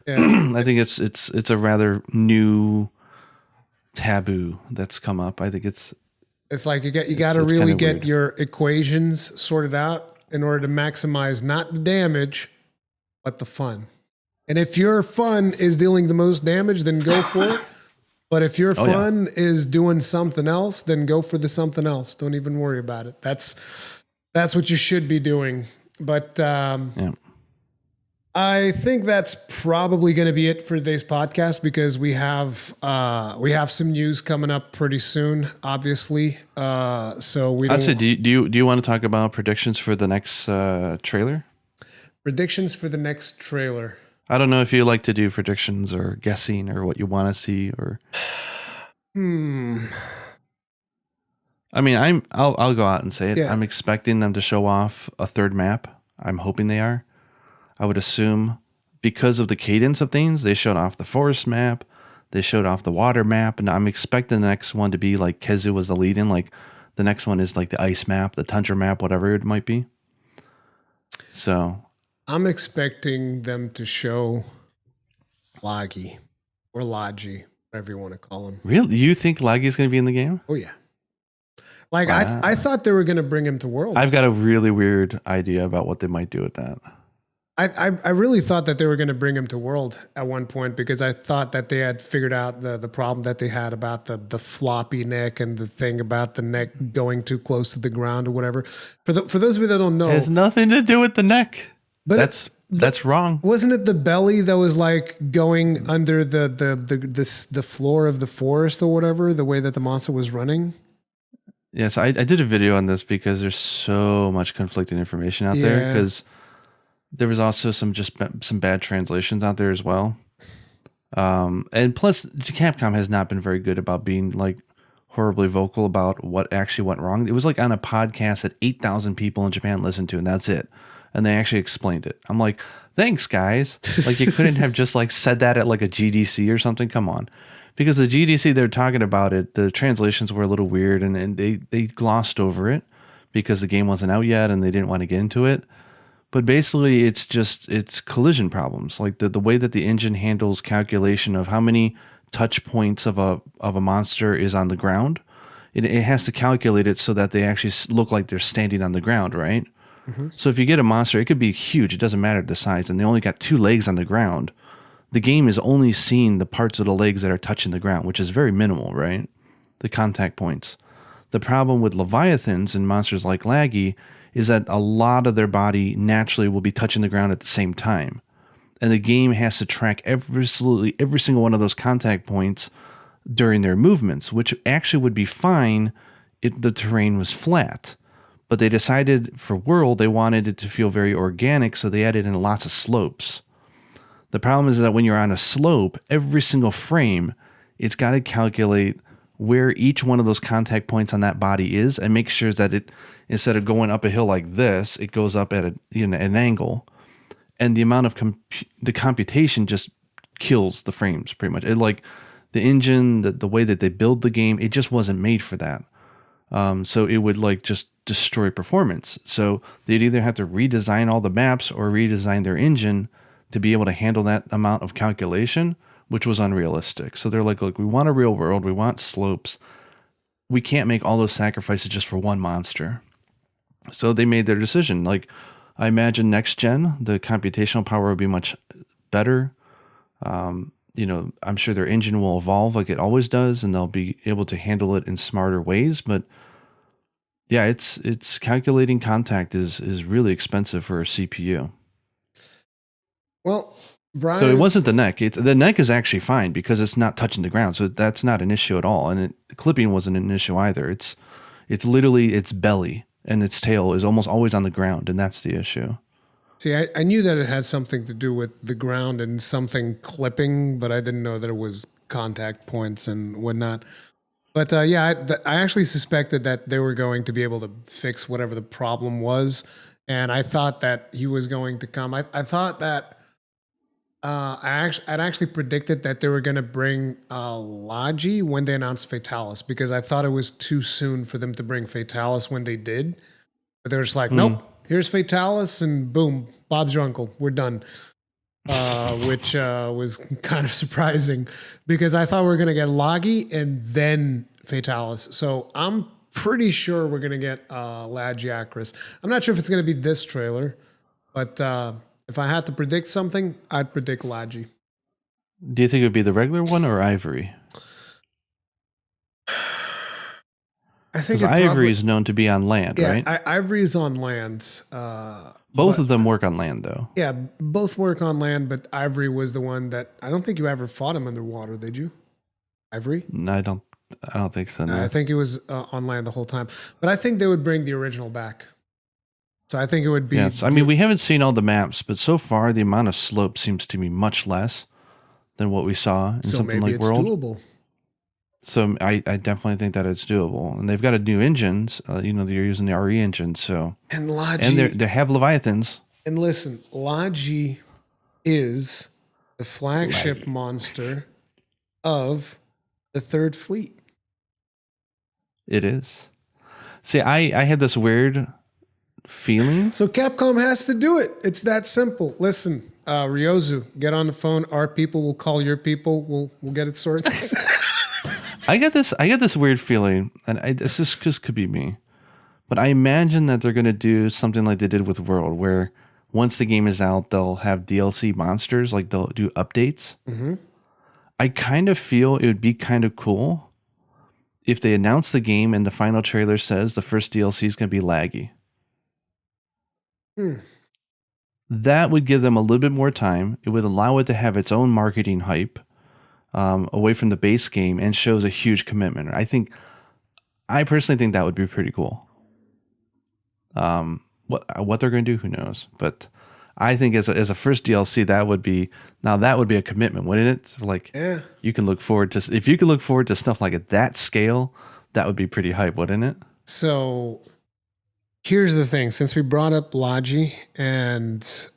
Yeah. I think it's a rather new taboo that's come up. I think it's like you got to really get your equations sorted out in order to maximize not the damage, but the fun. And if your fun is dealing the most damage, then go for it. But if your fun is doing something else, then go for the something else. Don't even worry about it. That's what you should be doing. But I think that's probably going to be it for today's podcast because we have some news coming up pretty soon, obviously. So we. I'd say, do you want to talk about predictions for the next trailer? Predictions for the next trailer. I don't know if you like to do predictions or guessing or what you want to see or. I mean, I'll go out and say it. Yeah. I'm expecting them to show off a third map. I'm hoping they are. I would assume because of the cadence of things, they showed off the forest map, they showed off the water map, and I'm expecting the next one to be like Kezu was the lead in. Like the next one is like the ice map, the tundra map, whatever it might be. So I'm expecting them to show Lagi or Logi, whatever you want to call him. Really? You think Lagi is going to be in the game? Oh, yeah. Like, wow. I thought they were going to bring him to World. I've got a really weird idea about what they might do with that. I really thought that they were going to bring him to World at one point because I thought that they had figured out the problem that they had about the floppy neck and the thing about the neck going too close to the ground or whatever. For those of you that don't know, it has nothing to do with the neck. But that's wrong. Wasn't it the belly that was like going under the floor of the forest or whatever? The way that the monster was running. Yes, I did a video on this because there's so much conflicting information out there. Because there was also some bad translations out there as well. And plus, Capcom has not been very good about being like horribly vocal about what actually went wrong. It was like on a podcast that 8,000 people in Japan listened to, and that's it. And they actually explained it. I'm like, thanks, guys. Like, you couldn't have just like said that at like a GDC or something. Come on. Because the GDC, they're talking about it. The translations were a little weird, and they glossed over it because the game wasn't out yet and they didn't want to get into it. But basically, it's collision problems. Like the way that the engine handles calculation of how many touch points of a monster is on the ground. It has to calculate it so that they actually look like they're standing on the ground, right? Mm-hmm. So if you get a monster, it could be huge. It doesn't matter the size. And they only got 2 legs on the ground. The game is only seeing the parts of the legs that are touching the ground, which is very minimal, right? The contact points. The problem with Leviathans and monsters like Lagi is that a lot of their body naturally will be touching the ground at the same time. And the game has to track absolutely every single one of those contact points during their movements, which actually would be fine if the terrain was flat. But they decided for World, they wanted it to feel very organic, so they added in lots of slopes. The problem is that when you're on a slope, every single frame, it's got to calculate where each one of those contact points on that body is and make sure that it, instead of going up a hill like this, it goes up at an angle. And the amount of the computation just kills the frames pretty much. It, like the engine, the way that they build the game, it just wasn't made for that. So it would like just destroy performance. So they'd either have to redesign all the maps or redesign their engine to be able to handle that amount of calculation, which was unrealistic. So they're like, look, we want a real world. We want slopes. We can't make all those sacrifices just for one monster. So they made their decision. Like, I imagine next gen, the computational power will be much better. I'm sure their engine will evolve like it always does, and they'll be able to handle it in smarter ways. But yeah, it's calculating contact is really expensive for a CPU. Well, Brian, so it wasn't the neck. The neck is actually fine because it's not touching the ground, so that's not an issue at all. And clipping wasn't an issue either. It's literally its belly and its tail is almost always on the ground, and that's the issue. See, I knew that it had something to do with the ground and something clipping, but I didn't know that it was contact points and whatnot. But I actually suspected that they were going to be able to fix whatever the problem was, and I thought that he was going to come. I thought that I'd actually predicted that they were going to bring Logi when they announced Fatalis, because I thought it was too soon for them to bring Fatalis when they did. But they were just like, nope, here's Fatalis, and boom, Bob's your uncle. We're done. Which was kind of surprising because I thought we were going to get Logi and then Fatalis. So I'm pretty sure we're going to get Lagiacrus. I'm not sure if it's going to be this trailer, but If I had to predict something, I'd predict Logi. Do you think it would be the regular one or Ivory? I think Because Ivory is known to be on land, right? Ivory is on land. Both of them work on land, though. Yeah, both work on land, but Ivory was the one that I don't think you ever fought him underwater, did you? Ivory? No, I don't think so. No. I think it was on land the whole time. But I think they would bring the original back. So I think it would be. Yes, I mean we haven't seen all the maps, but so far the amount of slope seems to be much less than what we saw in something like World. Doable. So I definitely think that it's doable, and they've got a new engines. They're using the RE engine, so and Logi, and they have Leviathans. And listen, Logi is the flagship monster of the Third Fleet. It is. See, I had this weird feeling. So Capcom has to do it. It's that simple. Listen, Ryozu, get on the phone. Our people will call your people. We'll get it sorted. I get this weird feeling, and this just could be me, but I imagine that they're going to do something like they did with World, where once the game is out, they'll have DLC monsters, like they'll do updates. Mm-hmm. I kind of feel it would be kind of cool if they announce the game and the final trailer says the first DLC is going to be laggy. That would give them a little bit more time. It would allow it to have its own marketing hype. Away from the base game, and shows a huge commitment. I personally think that would be pretty cool. What they're going to do, who knows? But I think as a first DLC, that would be a commitment, wouldn't it? So yeah. You can look forward to, if you can look forward to stuff like at that scale, that would be pretty hype, wouldn't it? So here's the thing: since we brought up Logi and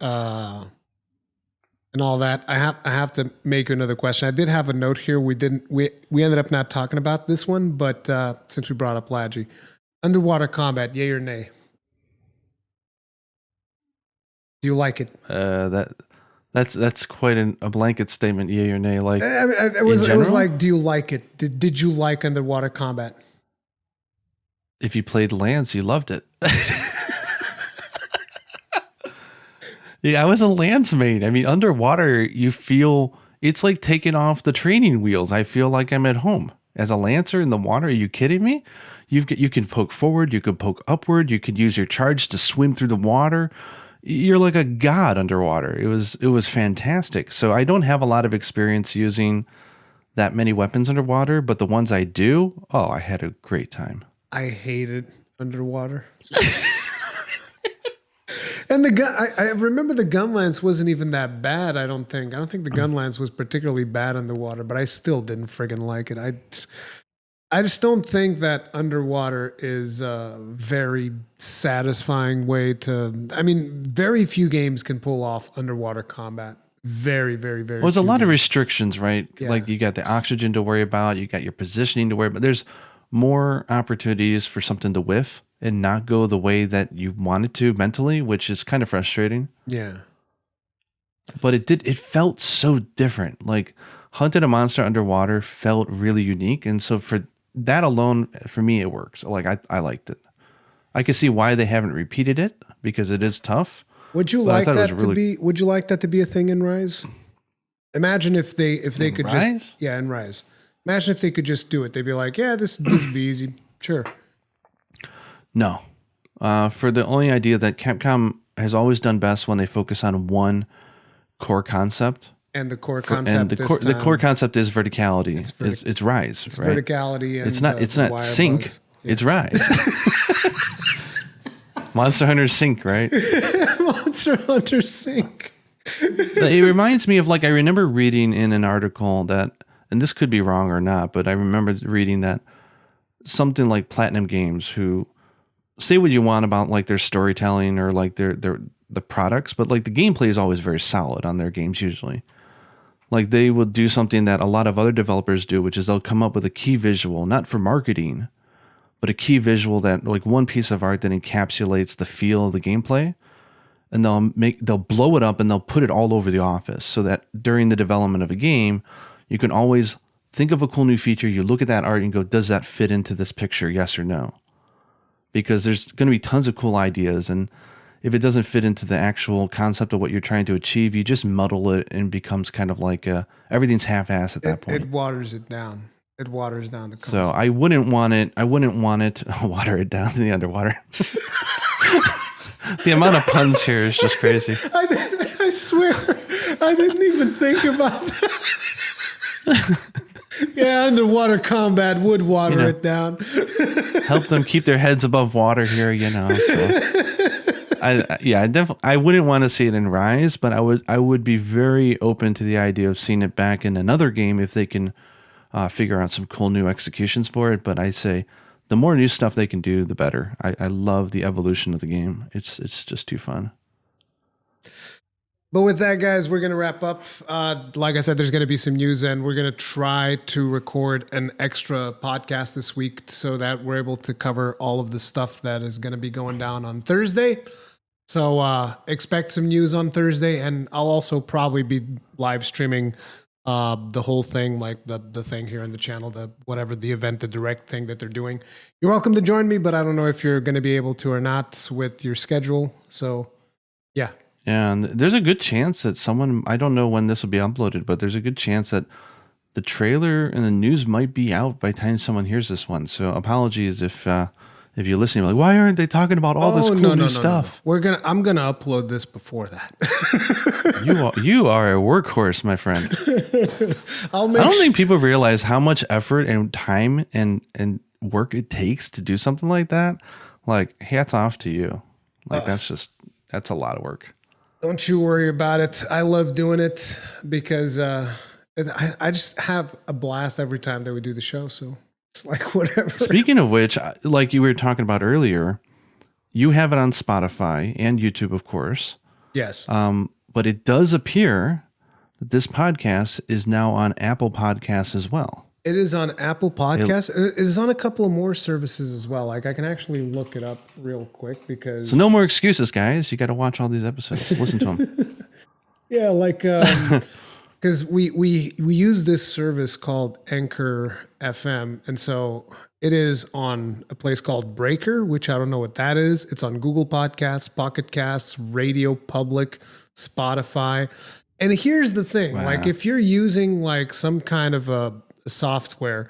all that, I have to make another question. I did have a note here. We ended up not talking about this one, but since we brought up Logi, underwater combat, yay or nay? Do you like it? That's quite a blanket statement, yay or nay. Like it was like, do you like it? Did you like underwater combat? If you played lands, you loved it. Yeah, I was a landsmate. I mean, underwater, you feel it's like taking off the training wheels. I feel like I'm at home as a lancer in the water. Are you kidding me? You can poke forward, you can poke upward, you could use your charge to swim through the water. You're like a god underwater. It was fantastic. So I don't have a lot of experience using that many weapons underwater, but the ones I do, I had a great time. I hated underwater. And the gun, I remember the gun lance wasn't even that bad. I don't think the gun lance was particularly bad underwater, but I still didn't friggin' like it. I just don't think that underwater is a very satisfying way to. I mean, very few games can pull off underwater combat. Very, very, very. Well, there's a lot games. of restrictions, right? Yeah. Like you got the oxygen to worry about, you got your positioning to worry about. There's more opportunities for something to whiff and not go the way that you wanted to mentally, which is kind of frustrating. Yeah. But it felt so different. Like hunting a monster underwater felt really unique. And so for that alone, for me, it works. Like I liked it. I can see why they haven't repeated it because it is tough. Would you like that to be? Would you like that to be a thing in Rise? Imagine if they could Rise? In Rise. Imagine if they could just do it. They'd be like, yeah, this would be easy. Sure. No. For the only idea that Capcom has always done best when they focus on one core concept. And the core concept the core concept is verticality. It's Rise. It's right? verticality. And it's not sync. Yeah. It's Rise. Monster Hunter Sync, right? Monster Hunter Sync. It reminds me of I remember reading in an article that, and this could be wrong or not, but I remember reading that something like Platinum Games, who say what you want about their storytelling or the products, but the gameplay is always very solid on their games usually. They will do something that a lot of other developers do, which is they'll come up with a key visual, not for marketing, but a key visual that one piece of art that encapsulates the feel of the gameplay, and they'll blow it up and they'll put it all over the office so that during the development of a game, you can always think of a cool new feature. You look at that art and go, does that fit into this picture? Yes or no? Because there's going to be tons of cool ideas. And if it doesn't fit into the actual concept of what you're trying to achieve, you just muddle it and becomes kind of like everything's half-assed at that point. It waters it down. It waters down the So concept. I wouldn't want it water it down in the underwater. The amount of puns here is just crazy. I swear, I didn't even think about that. Yeah, underwater combat would water it down. Help them keep their heads above water here, So. I wouldn't want to see it in Rise, but I would be very open to the idea of seeing it back in another game if they can figure out some cool new executions for it. But I say the more new stuff they can do, the better. I love the evolution of the game. It's just too fun. But with that, guys, we're going to wrap up. Like I said, there's going to be some news, and we're going to try to record an extra podcast this week so that we're able to cover all of the stuff that is going to be going down on Thursday. So expect some news on Thursday, and I'll also probably be live streaming the whole thing, like the thing here on the channel, the event, the direct thing that they're doing. You're welcome to join me, but I don't know if you're going to be able to or not with your schedule. So, yeah. And there's a good chance that I don't know when this will be uploaded, but there's a good chance that the trailer and the news might be out by the time someone hears this one. So apologies if you're listening, like, why aren't they talking about all this cool new stuff? No. I'm gonna upload this before that. You are a workhorse, my friend. I don't think people realize how much effort and time and work it takes to do something like that. Like, hats off to you. Like, that's a lot of work. Don't you worry about it. I love doing it because I just have a blast every time that we do the show. So it's like whatever. Speaking of which, like you were talking about earlier, you have it on Spotify and YouTube, of course. Yes. But it does appear that this podcast is now on Apple Podcasts as well. It is on Apple Podcasts. It is on a couple of more services as well. Like I can actually look it up real quick because... So no more excuses, guys. You got to watch all these episodes. Listen to them. Yeah, like... Because we use this service called Anchor FM. And so it is on a place called Breaker, which I don't know what that is. It's on Google Podcasts, Pocket Casts, Radio Public, Spotify. And here's the thing. Wow. Like if you're using like some kind of a software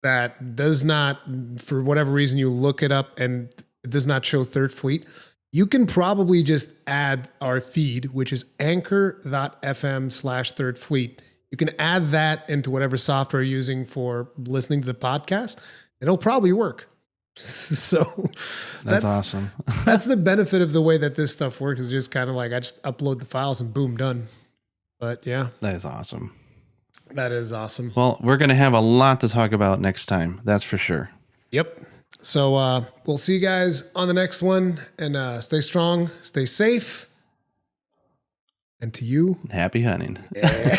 that does not, for whatever reason, you look it up and it does not show Third Fleet, you can probably just add our feed, which is anchor.fm/Third Fleet. You can add that into whatever software you're using for listening to the podcast. It'll probably work. So that's awesome. That's the benefit of the way that this stuff works. Is just kind of like I just upload the files and boom, done. But yeah, that is awesome. That is awesome. Well, we're going to have a lot to talk about next time. That's for sure. Yep. So we'll see you guys on the next one, and stay strong, stay safe. And to you, happy hunting. Yeah.